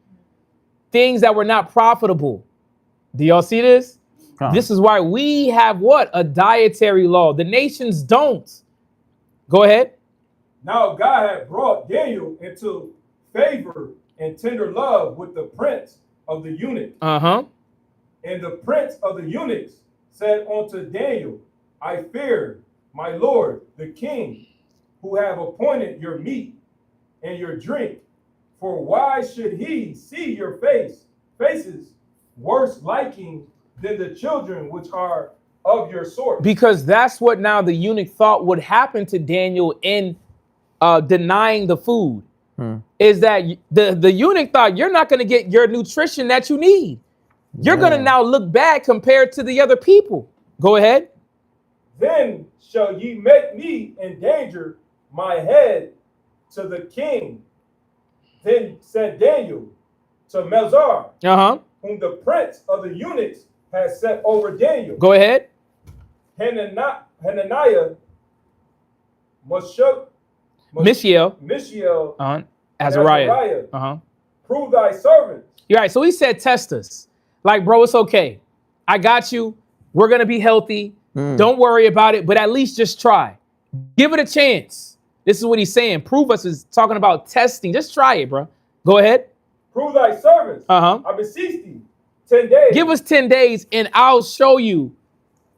Things that were not profitable. Do y'all see this? This is why we have what? A dietary law. The nations don't. Go ahead. Now God had brought Daniel into favor and tender love with the prince of the eunuchs. Uh-huh. And the prince of the eunuchs said unto Daniel, I fear my lord, the king, who have appointed your meat and your drink. For why should he see your faces worse liking than the children which are of your sort? Because that's what now the eunuch thought would happen to Daniel in denying the food. Is that the eunuch thought you're not going to get your nutrition that you need. You're going to now look bad compared to the other people. Go ahead. Then shall ye make me endanger my head to the king. Then said Daniel to Melzar, whom the prince of the eunuchs had set over Daniel. Go ahead. Hananiah, Mishael, Azariah. Prove thy servant. You're right. So he said, test us. Like, bro, it's okay. I got you. We're going to be healthy. Don't worry about it. But at least just try. Give it a chance. This is what he's saying. Prove us is talking about testing. Just try it, bro. Go ahead. Prove thy servants. I beseech thee 10 days. Give us 10 days and I'll show you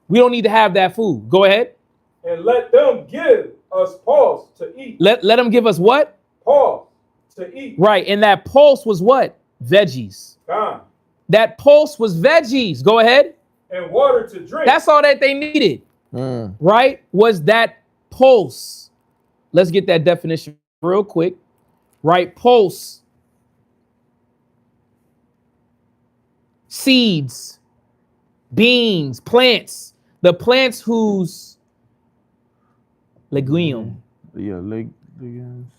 we don't need to have that food. Go ahead. And let them give us pulse to eat. Let them give us what? Pulse to eat. Right. And that pulse was what? Veggies. God. That pulse was veggies. Go ahead. And water to drink. That's all that they needed. Right? Was that pulse. Let's get that definition real quick. Right? Pulse. Seeds. Beans. Plants. The plants whose legume. Yeah, legumes.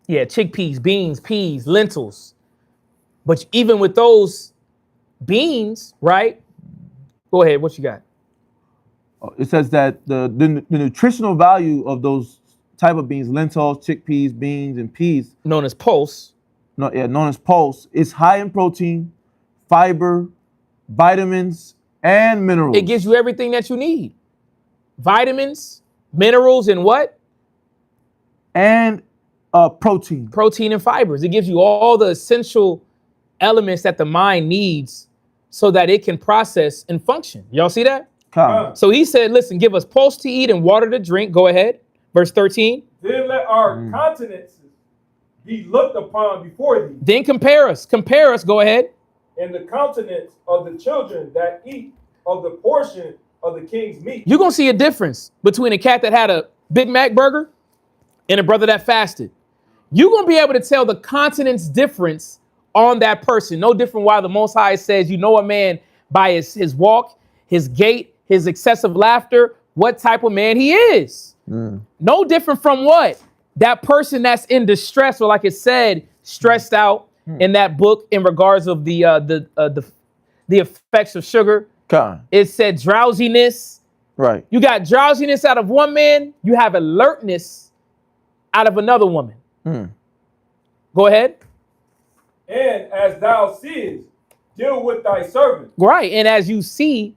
Yeah, chickpeas, beans, peas, lentils. But even with those beans, right? Go ahead. What you got? It says that the nutritional value of those type of beans, lentils, chickpeas, beans, and peas, Known as pulse. known as pulse, is high in protein, fiber, vitamins, and minerals. It gives you everything that you need. Vitamins, minerals, and what? And protein. Protein and fibers. It gives you all the essential elements that the mind needs so that it can process and function. Y'all see that? So he said, listen, give us pulse to eat and water to drink. Go ahead. Verse 13. Then let our countenances be looked upon before thee. Then compare us. Compare us. Go ahead. And the countenance of the children that eat of the portion of the king's meat. You're going to see a difference between a cat that had a Big Mac burger and a brother that fasted. You're going to be able to tell the countenance difference on that person. No different why the Most High says, you know a man by his walk, his gait, his excessive laughter, what type of man he is. No different from what? That person that's in distress, or like it said, stressed out in that book in regards of the effects of sugar. It said drowsiness. Right. You got drowsiness out of one man, you have alertness out of another woman. Go ahead. And as thou seest, deal with thy servant. Right. And as you see,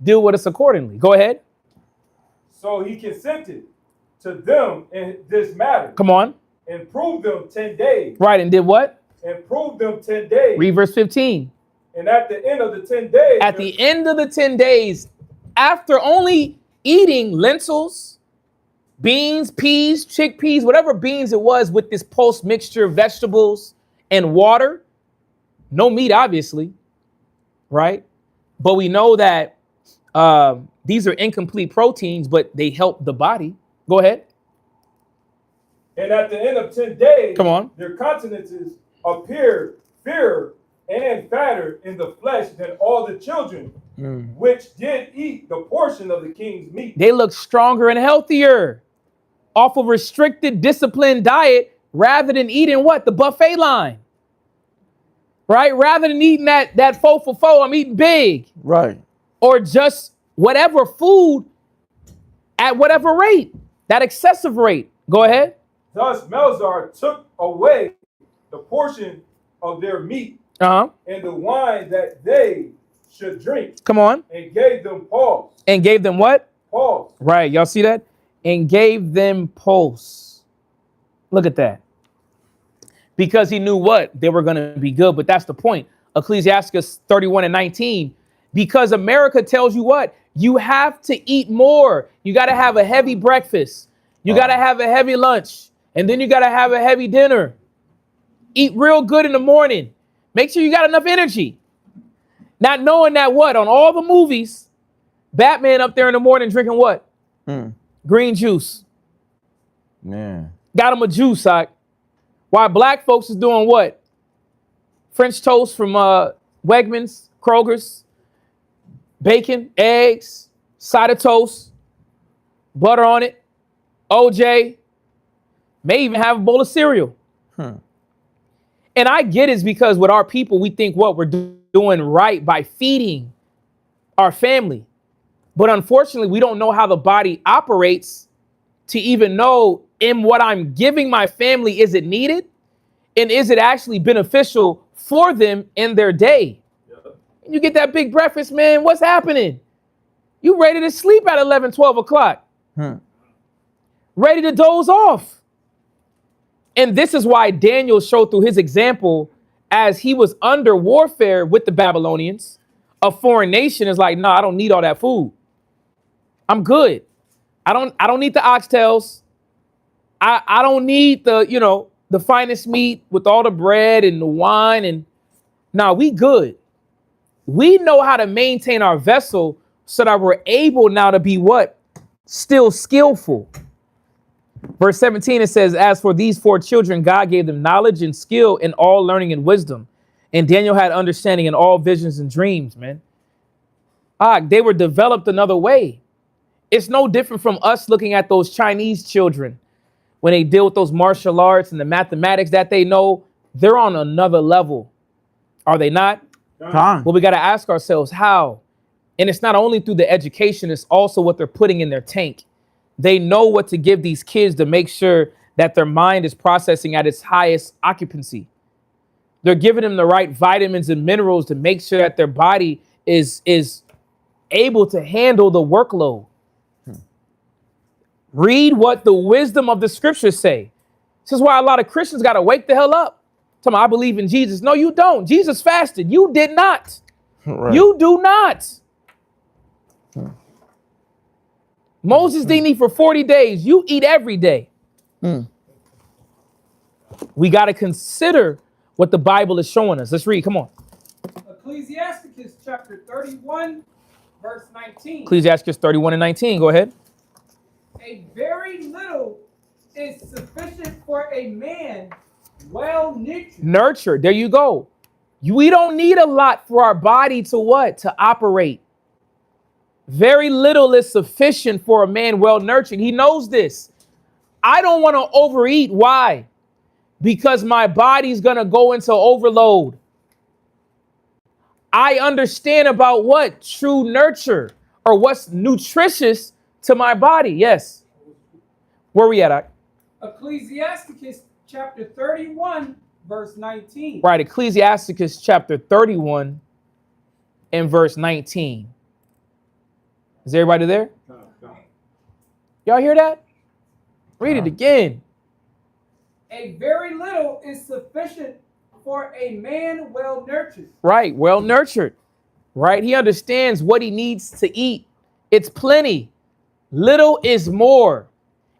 deal with us accordingly. Go ahead. So he consented to them in this matter. Come on. And proved them 10 days. Right. And did what? And proved them 10 days. Read verse 15. And at the end of the 10 days. At the end of the 10 days, after only eating lentils, beans, peas, chickpeas, whatever beans it was with this pulse mixture of vegetables and water, no meat, obviously, right? But we know that these are incomplete proteins, but they help the body. Go ahead. And at the end of 10 days, come on, their countenances appeared fairer and fatter in the flesh than all the children, which did eat the portion of the king's meat. They look stronger and healthier off a restricted, disciplined diet rather than eating what? The buffet line. Right? Rather than eating that 4 for 4, I'm eating big. Right. Or just whatever food at whatever rate, that excessive rate. Go ahead. Thus Melzar took away the portion of their meat and the wine that they should drink. Come on. And gave them pulse. And gave them what? Pulse. Right. Y'all see that? And gave them pulse. Look at that. Because he knew what? They were going to be good. But that's the point. Ecclesiastes 31:19. Because America tells you what? You have to eat more. You got to have a heavy breakfast. You got to have a heavy lunch. And then you got to have a heavy dinner. Eat real good in the morning. Make sure you got enough energy. Not knowing that what? On all the movies, Batman up there in the morning drinking what? Green juice. Man. Got him a juice, sock. While black folks is doing what? French toast from Wegmans, Kroger's, bacon, eggs, side of toast, butter on it, OJ, may even have a bowl of cereal. And I get it's because with our people, we think what we're doing right by feeding our family. But unfortunately, we don't know how the body operates to even know in what I'm giving my family, is it needed? And is it actually beneficial for them in their day? And you get that big breakfast, man, what's happening? You ready to sleep at 11, 12 o'clock. Ready to doze off. And this is why Daniel showed through his example as he was under warfare with the Babylonians, a foreign nation is like, no, I don't need all that food. I'm good. I don't need the oxtails. I don't need the finest meat with all the bread and the wine. And no, we good. We know how to maintain our vessel so that we're able now to be what? Still skillful. Verse 17, it says, as for these 4 children, God gave them knowledge and skill in all learning and wisdom. And Daniel had understanding in all visions and dreams, man. They were developed another way. It's no different from us looking at those Chinese children when they deal with those martial arts and the mathematics that they know. They're on another level. Are they not? Con. Well, we got to ask ourselves how. And it's not only through the education, it's also what they're putting in their tank. They know what to give these kids to make sure that their mind is processing at its highest occupancy. They're giving them the right vitamins and minerals to make sure that their body is able to handle the workload. Read what the wisdom of the scriptures say. This is why a lot of Christians got to wake the hell up. Tell me, I believe in Jesus. No, you don't. Jesus fasted. You did not. Right. You do not. Moses didn't eat for 40 days. You eat every day. We got to consider what the Bible is showing us. Let's read. Come on. Ecclesiasticus chapter 31, verse 19. Ecclesiasticus 31 and 19. Go ahead. A very little is sufficient for a man well nurtured. Nurture. There you go. We don't need a lot for our body to what? To operate. Very little is sufficient for a man well nurtured. He knows this. I don't want to overeat. Why? Because my body's going to go into overload. I understand about what? True nurture, or what's nutritious to my body. Yes. Where we at? Ecclesiasticus chapter 31, verse 19. Right. Ecclesiasticus chapter 31 and verse 19. Is everybody there? Y'all hear that? Read it again. A very little is sufficient for a man well nurtured. Right. Well nurtured. Right. He understands what he needs to eat. It's plenty. Little is more.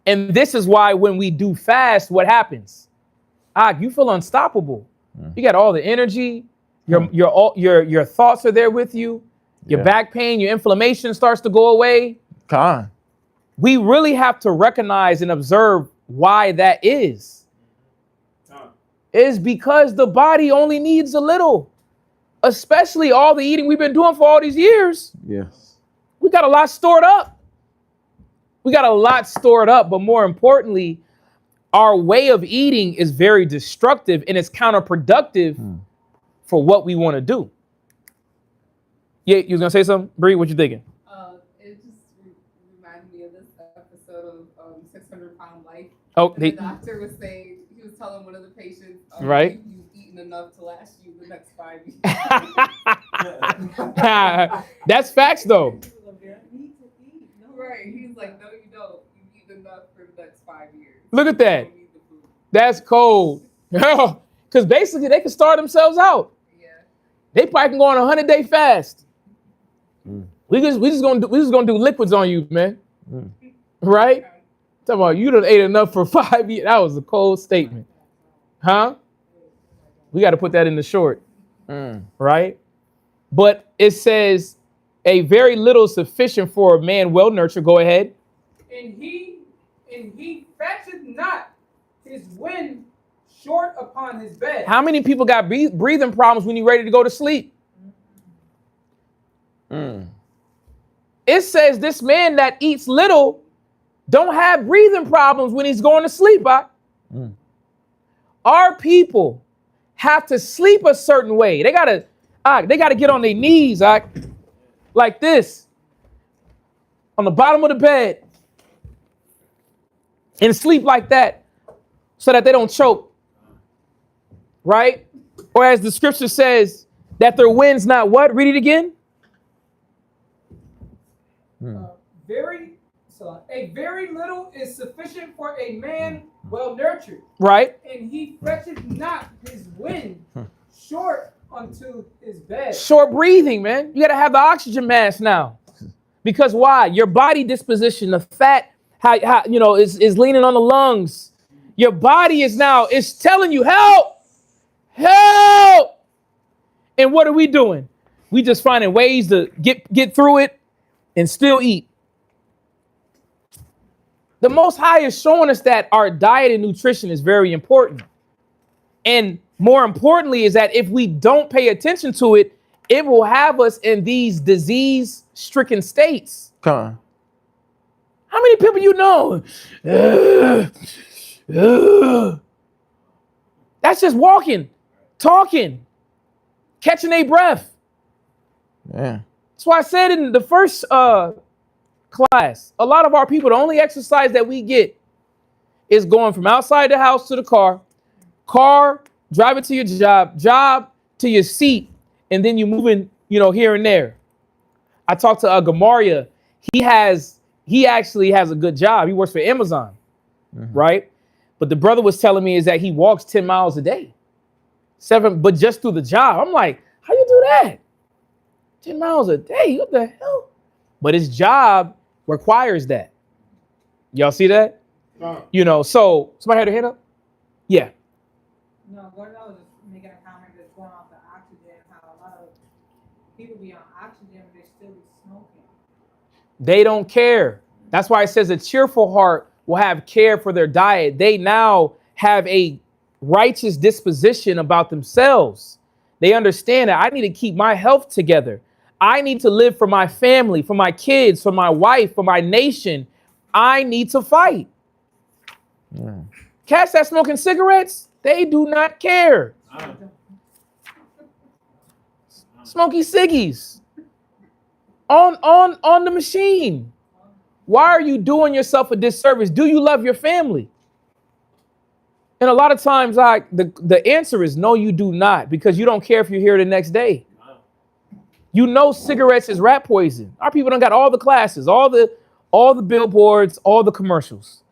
And this is why when we do fast, what happens? You feel unstoppable. You got all the energy. Your thoughts are there with you. Your back pain, your inflammation starts to go away. Con. We really have to recognize and observe why that is. It's because the body only needs a little, especially all the eating we've been doing for all these years. Yes. We got a lot stored up. But more importantly, our way of eating is very destructive and it's counterproductive for what we want to do. Yeah, you was gonna say something, Bree? What you thinking? It just reminded me of this episode of 600 Pound Life. Oh, the doctor was saying, he was telling one of the patients, right? You've eaten enough to last you the next 5 years. That's facts, though. Right? He's like, no, you don't. You've eaten enough for the next 5 years. Look at that. That's cold. Because basically, they can starve themselves out. Yeah. They probably can go on a 100-day fast. We just gonna do liquids on you, man. Right? Talking about you done ate enough for 5 years. That was a cold statement. Huh? We got to put that in the short. Right? But it says a very little sufficient for a man well nurtured. Go ahead. And he fetcheth not his wind short upon his bed. How many people got breathing problems when you're ready to go to sleep? It says this man that eats little don't have breathing problems when he's going to sleep. Our people have to sleep a certain way. They gotta get on their knees, like this, on the bottom of the bed, and sleep like that, so that they don't choke. Right? Or as the scripture says, that their wind's not what? Read it again. A very little is sufficient for a man well nurtured. Right. And he fetcheth not his wind short unto his bed. Short breathing, man. You got to have the oxygen mask now. Because why? Your body disposition, the fat, how is leaning on the lungs. Your body is telling you, help, help. And what are we doing? We just finding ways to get through it and still eat. The Most High is showing us that our diet and nutrition is very important. And more importantly is that if we don't pay attention to it, it will have us in these disease-stricken states. Come on. How many people you know? That's just walking, talking, catching a breath. Yeah. That's why I said in the first class, a lot of our people, the only exercise that we get is going from outside the house to the car, driving to your job to your seat, and then you moving, here and there. I talked to Gamaria. He actually has a good job. He works for Amazon, right? But the brother was telling me is that he walks 10 miles a day, but just through the job. I'm like, how you do that? 10 miles a day? What the hell? But his job requires that. Y'all see that? So somebody had their hand up? Yeah. No, Gordon, I was just making a comment that's going off the oxygen, how a lot of people be on oxygen, but they still be smoking. They don't care. That's why it says a cheerful heart will have care for their diet. They now have a righteous disposition about themselves. They understand that I need to keep my health together. I need to live for my family, for my kids, for my wife, for my nation. I need to fight. Yeah. Cats that smoking cigarettes, they do not care. Smoky ciggies on the machine. Why are you doing yourself a disservice? Do you love your family? And a lot of times, the answer is no, you do not, because you don't care if you're here the next day. Cigarettes is rat poison. Our people done got all the classes, all the billboards, all the commercials.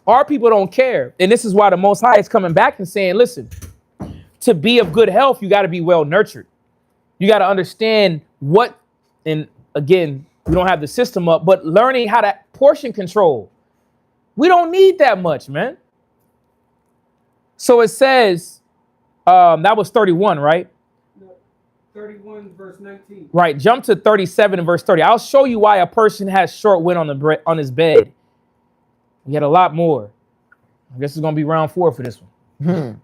Our people don't care. And this is why the Most High is coming back and saying, listen, to be of good health, you got to be well nurtured. You got to understand what, and again, we don't have the system up, but learning how to portion control. We don't need that much, man. So it says, that was 31, right? 31 verse 19. Right. Jump to 37 and verse 30. I'll show you why a person has short wind on his bed. We had a lot more. I guess it's going to be round 4 for this one.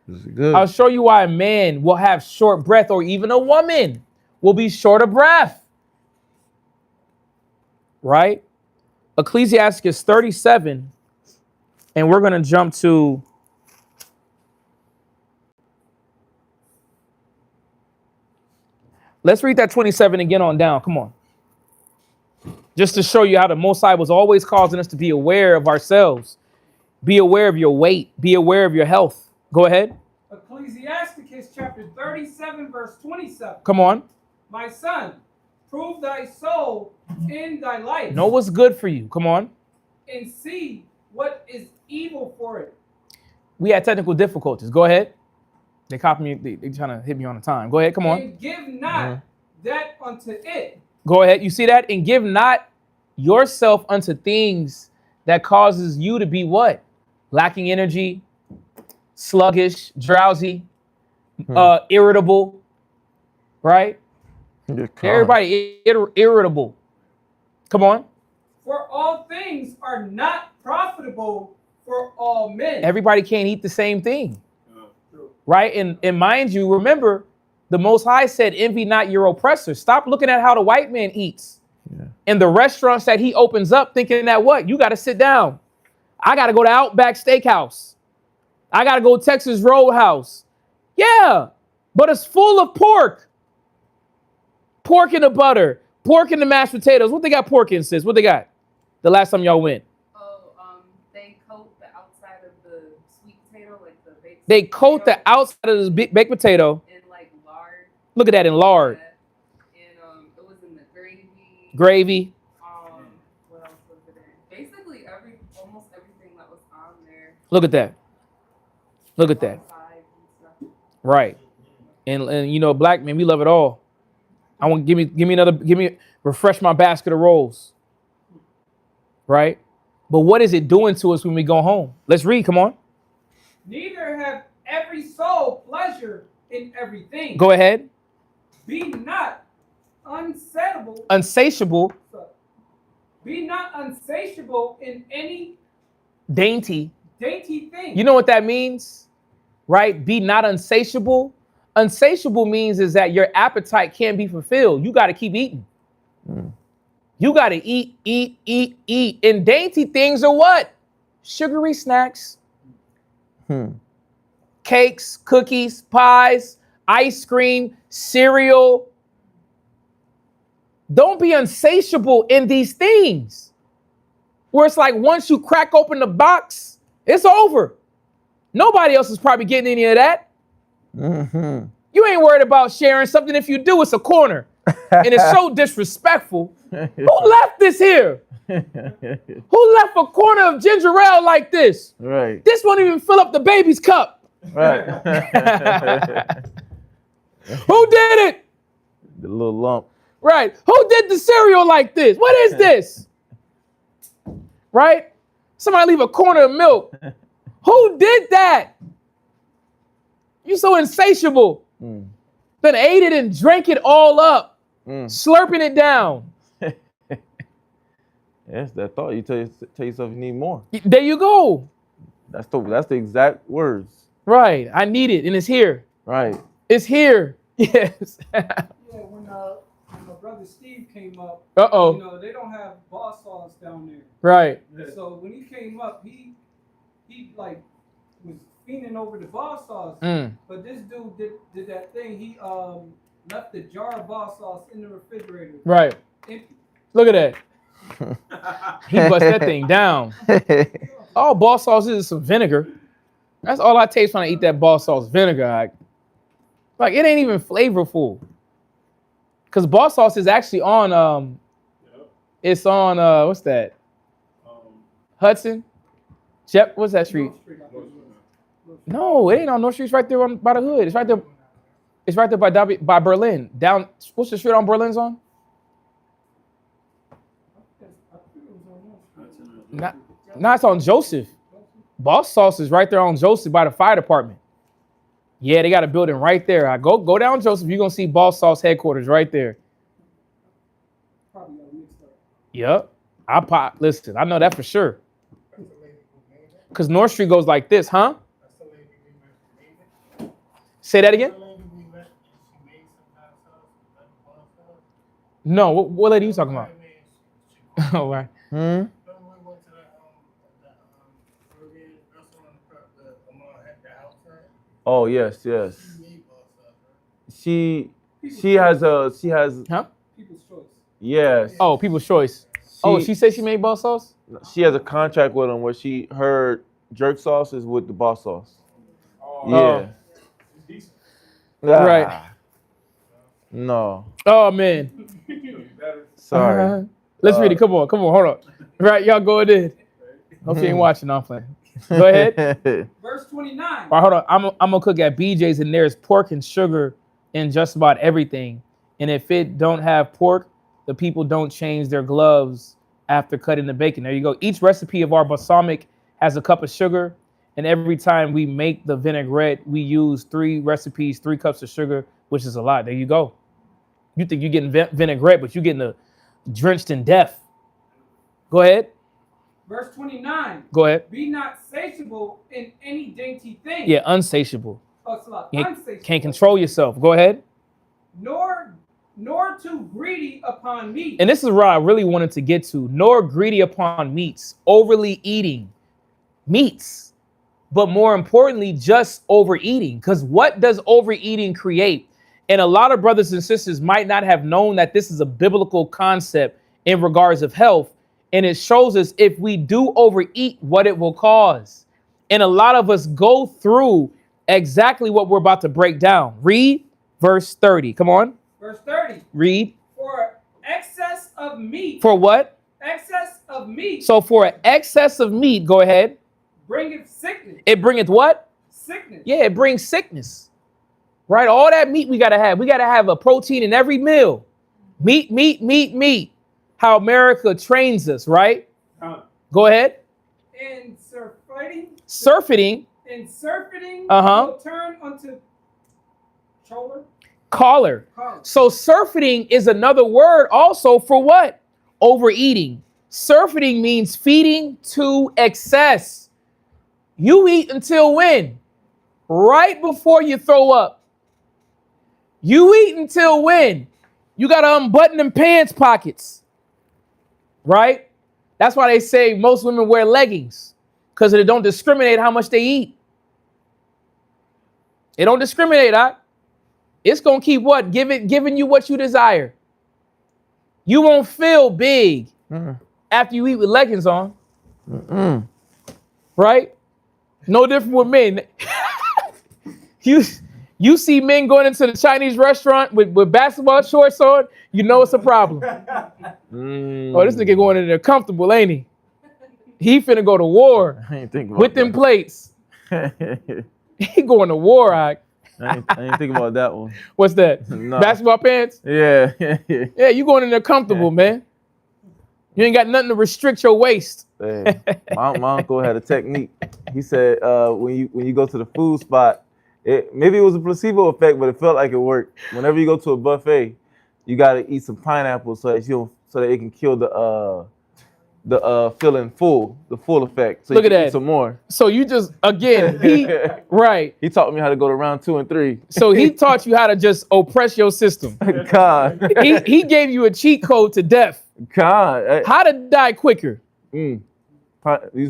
This is good. I'll show you why a man will have short breath, or even a woman will be short of breath. Right? Ecclesiastes 37, and we're going to jump to let's read that 27 and get on down. Come on. Just to show you how the Most High was always causing us to be aware of ourselves. Be aware of your weight. Be aware of your health. Go ahead. Ecclesiasticus chapter 37 verse 27. Come on. My son, prove thy soul in thy life. Know what's good for you. Come on. And see what is evil for it. We had technical difficulties. Go ahead. They copy me. They trying to hit me on the time. Go ahead. Come on. And give not that unto it. Go ahead. You see that? And give not yourself unto things that causes you to be what? Lacking energy, sluggish, drowsy, irritable, right? Everybody irritable. Come on. For all things are not profitable for all men. Everybody can't eat the same thing, right? And mind you, remember, the Most High said, envy not your oppressor. Stop looking at how the white man eats. Yeah. In the restaurants that he opens up, thinking that what? You got to sit down. I got to go to Outback Steakhouse. I got to go to Texas Roadhouse. Yeah, but it's full of pork. Pork in the butter. Pork in the mashed potatoes. What they got pork in, sis? What they got? The last time y'all went. They coat the outside of the sweet potato, like the baked They coat the outside of the baked potato. in like lard. Look at that, in lard. And it was in the gravy. Gravy. What else was it in? Basically almost everything that was on there. Look at that. Look at that. Right. And you know, black men, we love it all. I want give me refresh my basket of rolls. Right? But what is it doing to us when we go home? Let's read, come on. Neither have every soul pleasure in everything. Go ahead. Be not unsatiable. Unsatiable. Be not unsatiable in any Dainty. thing. You know what that means? Right? Be not unsatiable. Unsatiable means is that your appetite can't be fulfilled. You got to keep eating. You got to eat, eat, eat, eat. And dainty things are what? Sugary snacks. Cakes, cookies, pies, ice cream, cereal. Don't be unsatiable in these things. Where it's like once you crack open the box, it's over. Nobody else is probably getting any of that. You ain't worried about sharing something. If you do, it's a corner. And it's so disrespectful. Who left this here? Who left a corner of ginger ale like this? Right. This won't even fill up the baby's cup. Right. Who did it? The little lump. Right. Who did the cereal like this? What is this? Right? Somebody leave a corner of milk. Who did that? You so insatiable. Then ate it and drank it all up. Slurping it down. Yes, that thought. You tell yourself you need more. There you go. That's the exact words. Right. I need it and it's here. Right. It's here. Yes. Yeah, when my brother Steve came up, Uh-oh. you know, they don't have boss sauce down there. Right. So when he came up, he like was fiending over the boss sauce. But this dude did that thing. He left the jar of boss sauce in the refrigerator. Right. Empty. Look at that. He bust that thing down. All boss sauce is some vinegar. That's all I taste when I eat that boss sauce, vinegar. Like it ain't even flavorful. Cause boss sauce is actually on it's on what's that? Hudson? Jep, what's that street? No, it ain't on North Street. It's right there by the hood. It's right there. It's right there by Berlin. Down, what's the street on Berlin's on? Nah, it's on Joseph. Boss Sauce is right there on Joseph by the fire department. Yeah, they got a building right there. I go down Joseph, you're gonna see Boss Sauce headquarters right there. Yep. Listen, I know that for sure. Cause North Street goes like this, huh? Say that again? No, what lady are you talking about? Oh, right. Oh yes. She has Huh? People's choice. yes. Oh, People's Choice. She said she made boss sauce? She has a contract with them where her jerk sauce is with the boss sauce. Oh. Yeah. Right. No. Oh man. Sorry. Let's read it. Come on, hold on. Right, y'all go ahead. Hope you ain't watching. No, I'm playing. Go ahead. Verse 29. All right, hold on. I'm gonna cook at BJ's and there's pork and sugar in just about everything. And if it don't have pork, the people don't change their gloves after cutting the bacon. There you go. Each recipe of our balsamic has a cup of sugar. And every time we make the vinaigrette, we use 3 cups of sugar, which is a lot. There you go. You think you're getting vinaigrette, but you're getting drenched in death. Go ahead. Verse 29. Go ahead. Be not satiable in any dainty thing. Yeah, unsatiable. You Unsatiable. can't control yourself. Go ahead. Nor too greedy upon meat. And this is where I really wanted to get to. Nor greedy upon meats, overly eating meats, but more importantly, just overeating. Because what does overeating create? And a lot of brothers and sisters might not have known that this is a biblical concept in regards of health. And it shows us if we do overeat, what it will cause. And a lot of us go through exactly what we're about to break down. Read verse 30. Come on. Verse 30. Read. For excess of meat. For what? Excess of meat. So for an excess of meat, go ahead. Bringeth sickness. It bringeth what? Sickness. Yeah, it brings sickness. right? All that meat we gotta have. We gotta have a protein in every meal. Meat, meat, meat, meat. How America trains us, right? Go ahead. And surfing. Surfeiting. And surfeiting Uh-huh. will turn onto choler. Collar. So surfeiting is another word also for what? Overeating. Surfeiting means feeding to excess. You eat until when? Right before you throw up. You eat until when? You got to unbutton them pants pockets. Right? That's why they say most women wear leggings, because they don't discriminate how much they eat. It don't discriminate, huh? It's going to keep what? Giving you what you desire. You won't feel big after you eat with leggings on. Right? No different with men. You see men going into the Chinese restaurant with basketball shorts on, you know it's a problem. Oh, this nigga going in there comfortable, ain't he? He finna go to war I ain't think about with them that. plates. He going to war, I ain't think about that one. What's that? No. Basketball pants? Yeah. Yeah, you going in there comfortable, man. You ain't got nothing to restrict your waist. Hey, my uncle had a technique. He said when you go to the food spot, maybe it was a placebo effect, but it felt like it worked. Whenever you go to a buffet, you gotta eat some pineapple so that it can kill the feeling full, the full effect. So Look you at can eat that. some more. So you just, again, right. He taught me how to go to round 2 and 3. So he taught you how to just oppress your system. God. He gave you a cheat code to death. God. How to die quicker. Use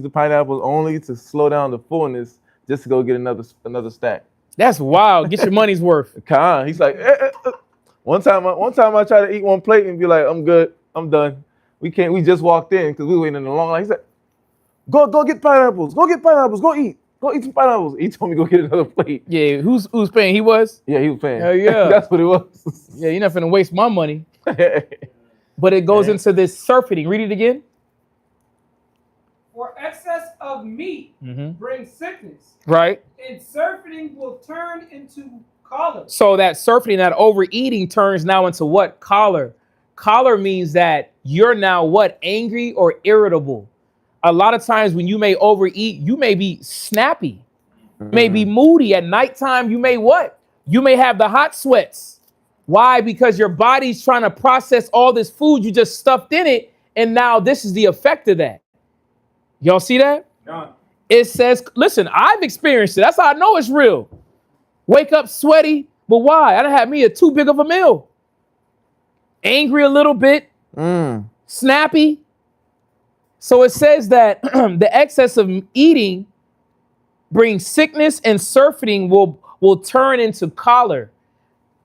the pineapples only to slow down the fullness, just to go get another stack. That's wild. Get your money's worth. Con, he's like, One time I tried to eat one plate and be like, I'm good, I'm done. We just walked in because we were waiting in a long line. He said, go get pineapples, go eat some pineapples. He told me go get another plate. Yeah, who's paying? He was? Yeah, he was paying. Hell yeah. That's what it was. Yeah, you're not finna waste my money. But it goes into this surfeiting. Read it again. For excess of meat brings sickness. Right. And surfeiting will turn into choler. So that surfeiting, that overeating turns now into what? Choler. Choler means that you're now what? Angry or irritable. A lot of times when you may overeat, you may be snappy, may be moody. At nighttime, you may what? You may have the hot sweats. Why? Because your body's trying to process all this food you just stuffed in it, and now this is the effect of that. Y'all see that? Yeah. It says, listen, I've experienced it. That's how I know it's real. Wake up sweaty, but why? I done had me a too big of a meal. Angry a little bit, snappy. So it says that the excess of eating brings sickness, and surfeiting will turn into choler.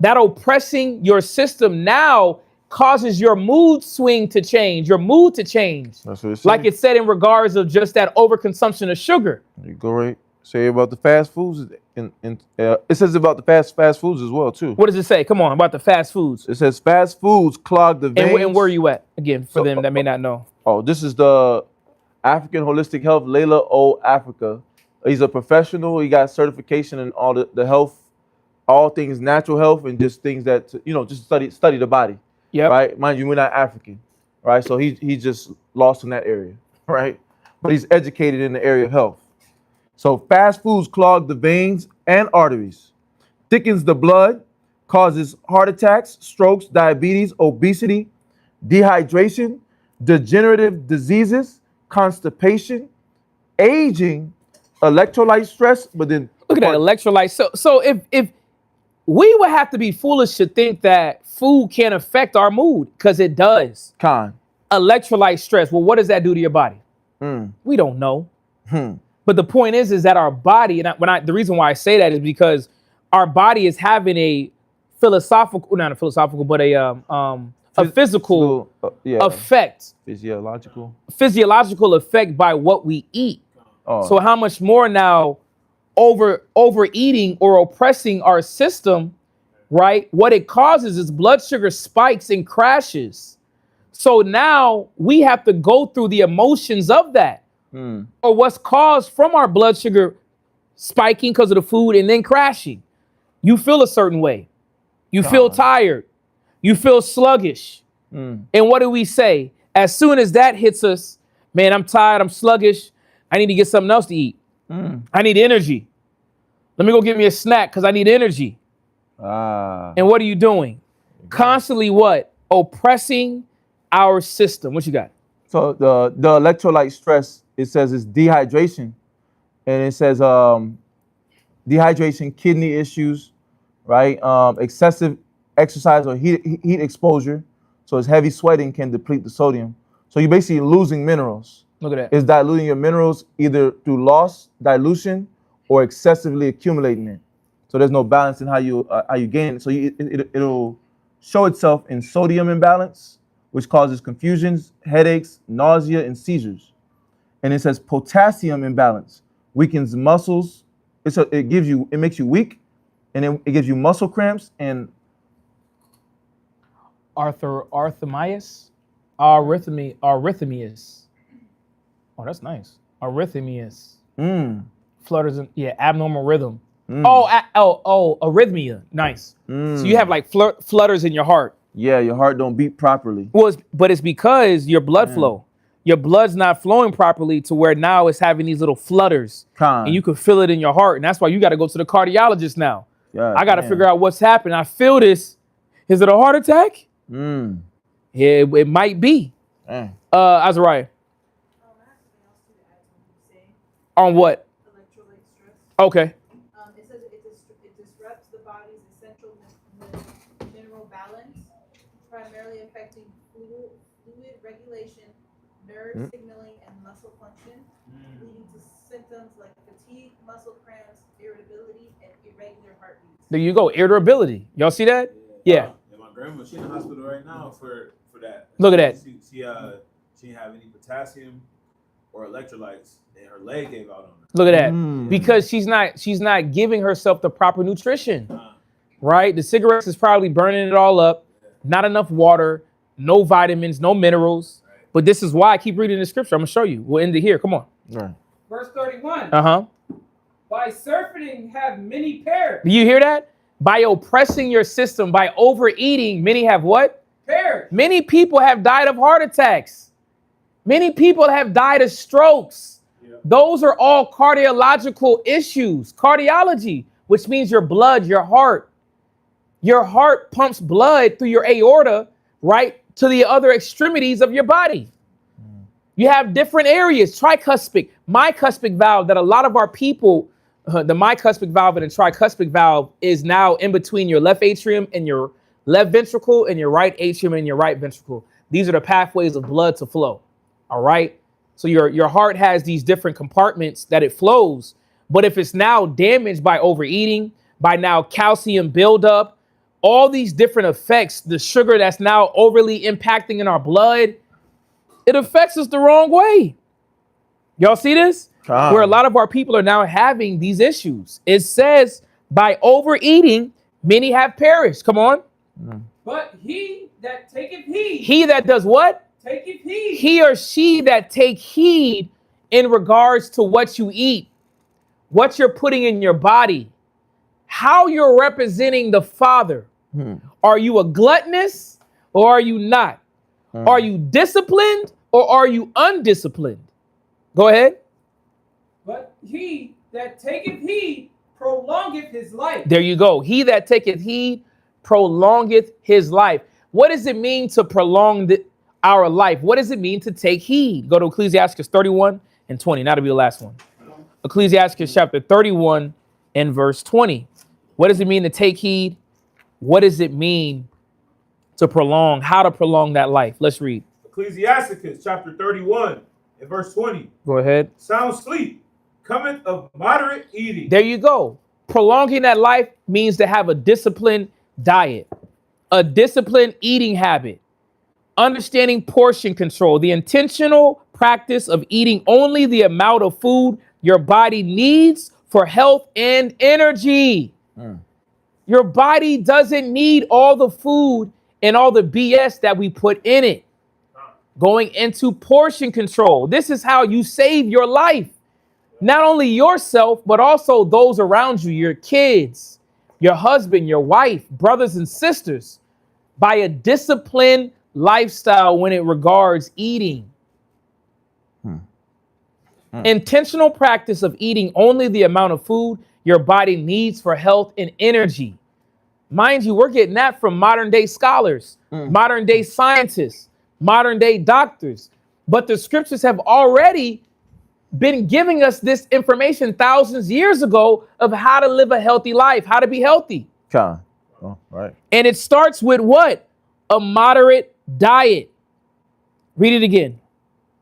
That oppressing your system now causes your mood swing to change, your mood to change. That's what it says. Like it said in regards of just that overconsumption of sugar. You go right. Say about the fast foods. It says about the fast foods as well too. What does it say? Come on, about the fast foods. It says fast foods clog the veins. And where are you at? Again, for them that may not know. Oh, this is the African Holistic Health, Layla O. Africa. He's a professional. He got certification in all the health, all things natural health, and just things that, just study the body. Yeah. Right. Mind you, we're not African. Right. So he just lost in that area. Right. But he's educated in the area of health. So fast foods clog the veins and arteries, thickens the blood, causes heart attacks, strokes, diabetes, obesity, dehydration, degenerative diseases, constipation, aging, electrolyte stress. But then look at that electrolyte. So if we would have to be foolish to think that food can't affect our mood, because it does. Electrolyte stress. Well, what does that do to your body? We don't know. But the point is that our body, and the reason why I say that is because our body is having a not a philosophical, but a physical effect. Physiological effect by what we eat. So how much more now overeating or oppressing our system, right? What it causes is blood sugar spikes and crashes. So now we have to go through the emotions of that. Or what's caused from our blood sugar spiking because of the food and then crashing. you feel a certain way. You feel tired. You feel sluggish. And what do we say? As soon as that hits us, man, I'm tired, I'm sluggish. I need to get something else to eat. I need energy. Let me go get me a snack because I need energy. And what are you doing? Constantly what? Oppressing our system. What you got? So the electrolyte stress, it says it's dehydration. And it says dehydration, kidney issues, right? Excessive exercise or heat exposure. So it's heavy sweating can deplete the sodium. So you're basically losing minerals. Look at that. It's diluting your minerals either through loss, dilution, or excessively accumulating it. So there's no balance in how you gain it. So it'll show itself in sodium imbalance, which causes confusions, headaches, nausea, and seizures. And it says potassium imbalance weakens muscles. It makes you weak, and it gives you muscle cramps and Arrhythmias. Oh, that's nice. Arrhythmias. Flutters in, abnormal rhythm. Arrhythmia. Nice. So you have like flutters in your heart. Yeah, your heart don't beat properly. Well, but it's because your blood flow. Your blood's not flowing properly to where now it's having these little flutters. And you can feel it in your heart. And that's why you got to go to the cardiologist now. I got to figure out what's happening. I feel this. Is it a heart attack? Yeah, it might be. Azariah. On what? Electrolyte stress. Okay. It says it disrupts the body's essential mineral balance, primarily affecting fluid regulation, nerve signaling, and muscle function, leading to symptoms like fatigue, muscle cramps, irritability, and irregular heartbeats. There you go. Irritability. Y'all see that? Yeah. My grandma, she's in the hospital right now for that. Look at that. She didn't have any potassium or electrolytes, and her leg gave out on her. Look at that. Because she's not giving herself the proper nutrition. Right? The cigarettes is probably burning it all up. Not enough water, no vitamins, no minerals. Right. But this is why I keep reading the scripture. I'm gonna show you. We'll end it here. Come on. Right. Verse 31. By surfeiting have many perished. Do you hear that? By oppressing your system, by overeating, many have what? Perished. Many people have died of heart attacks. Many people have died of strokes. Those are all cardiological issues. Cardiology, which means your blood, your heart. Your heart pumps blood through your aorta, right, to the other extremities of your body. You have different areas, tricuspid, bicuspid valve, that a lot of our people, the bicuspid valve and the tricuspid valve is now in between your left atrium and your left ventricle and your right atrium and your right ventricle. These are the pathways of blood to flow. All right. So your heart has these different compartments that it flows. But if it's now damaged by overeating, by now calcium buildup, all these different effects, the sugar that's now overly impacting in our blood, it affects us the wrong way. Y'all see this? Where a lot of our people are now having these issues. It says by overeating, many have perished. Come on. But he that taketh heed. He that does what? Taketh heed. He or she that take heed in regards to what you eat, what you're putting in your body, how you're representing the Father. Are you a gluttonous or are you not? Are you disciplined or are you undisciplined? Go ahead. But he that taketh heed prolongeth his life. There you go. He that taketh heed prolongeth his life. What does it mean to prolong our life? What does it mean to take heed? Go to Ecclesiastes 31 and 20. That'll be the last one. Ecclesiastes chapter 31 and verse 20. What does it mean to take heed? What does it mean to prolong? How to prolong that life? Let's read. Ecclesiastes chapter 31 and verse 20. Go ahead. Sound sleep cometh of moderate eating. There you go. Prolonging that life means to have a disciplined diet, a disciplined eating habit, understanding portion control, the intentional practice of eating only the amount of food your body needs for health and energy. Your body doesn't need all the food and all the BS that we put in it. Going into portion control. This is how you save your life. Not only yourself, but also those around you, your kids, your husband, your wife, brothers and sisters, by a disciplined lifestyle when it regards eating. Intentional practice of eating only the amount of food your body needs for health and energy. Mind you, we're getting that from modern day scholars, modern day scientists, modern day doctors. But the scriptures have already been giving us this information thousands of years ago of how to live a healthy life, how to be healthy. Con. Oh, right. And it starts with what? A moderate diet. Read it again.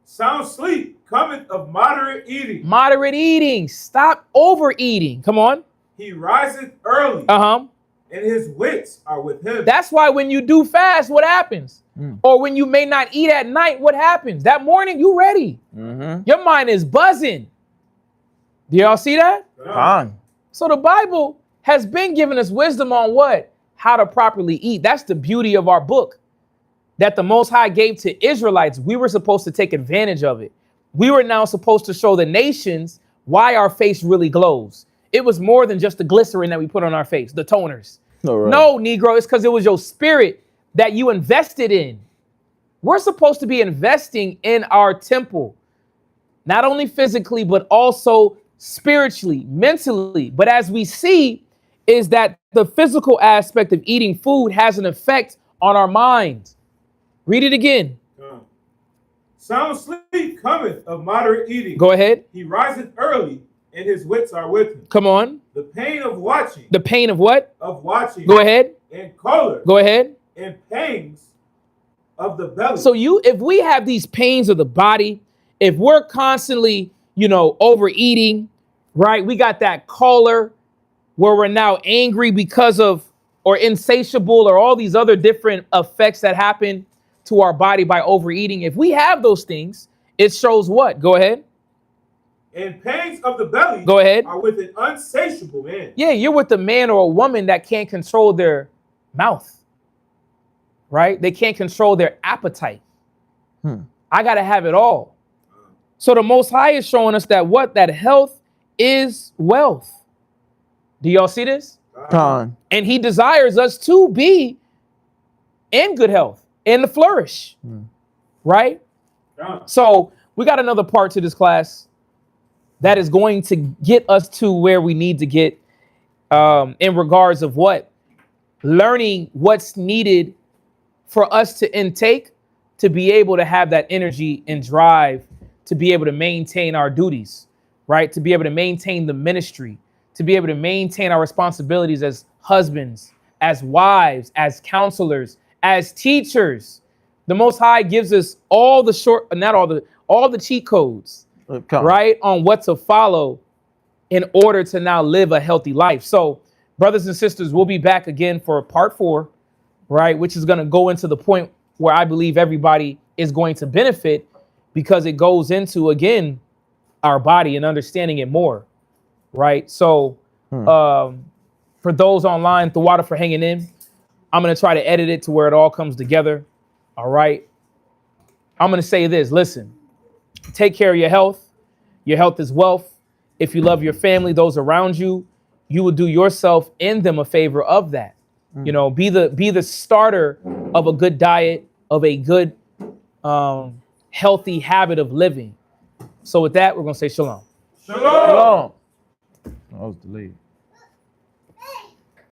Sound sleep cometh of moderate eating. Moderate eating. Stop overeating. Come on. He riseth early, Uh-huh. and his wits are with him. That's why when you do fast, what happens? Or when you may not eat at night, what happens? That morning, you ready. Your mind is buzzing. Do y'all see that? Con. So the Bible has been giving us wisdom on what? How to properly eat. That's the beauty of our book that the Most High gave to Israelites. We were supposed to take advantage of it. We were now supposed to show the nations why our face really glows. It was more than just the glycerin that we put on our face, the toners. Right. No, Negro, it's because it was your spirit that you invested in. We're supposed to be investing in our temple, not only physically, but also spiritually, mentally. But as we see, is that the physical aspect of eating food has an effect on our mind. Read it again. Sound sleep cometh of moderate eating. Go ahead. He riseth early, and his wits are with him. Come on. The pain of watching. The pain of what? Of watching. Go ahead. And color. Go ahead. And pangs of the belly. So if we have these pains of the body, if we're constantly, overeating, right? We got that choler where we're now angry because of, or insatiable, or all these other different effects that happen to our body by overeating. If we have those things, it shows what? Go ahead. And pangs of the belly. Go ahead. Are with an unsatiable man. Yeah, you're with a man or a woman that can't control their mouth, right? They can't control their appetite. I got to have it all. So the Most High is showing us that what? That health is wealth. Do y'all see this? Con. And he desires us to be in good health and to flourish, right? So we got another part to this class that is going to get us to where we need to get in regards of what? Learning what's needed for us to intake to be able to have that energy and drive to be able to maintain our duties, right? To be able to maintain the ministry, to be able to maintain our responsibilities as husbands, as wives, as counselors, as teachers. The Most High gives us all the cheat codes, right? On what to follow in order to now live a healthy life. So, brothers and sisters, we'll be back again for part 4, right? Which is going to go into the point where I believe everybody is going to benefit, because it goes into, again, our body and understanding it more, right? So for those online, the water for hanging in, I'm going to try to edit it to where it all comes together, all right? I'm going to say this, listen, take care of your health. Your health is wealth. If you love your family, those around you, you will do yourself and them a favor of that. Be the starter of a good diet, of a good healthy habit of living. So with that, we're going to say shalom. Shalom. That was delayed.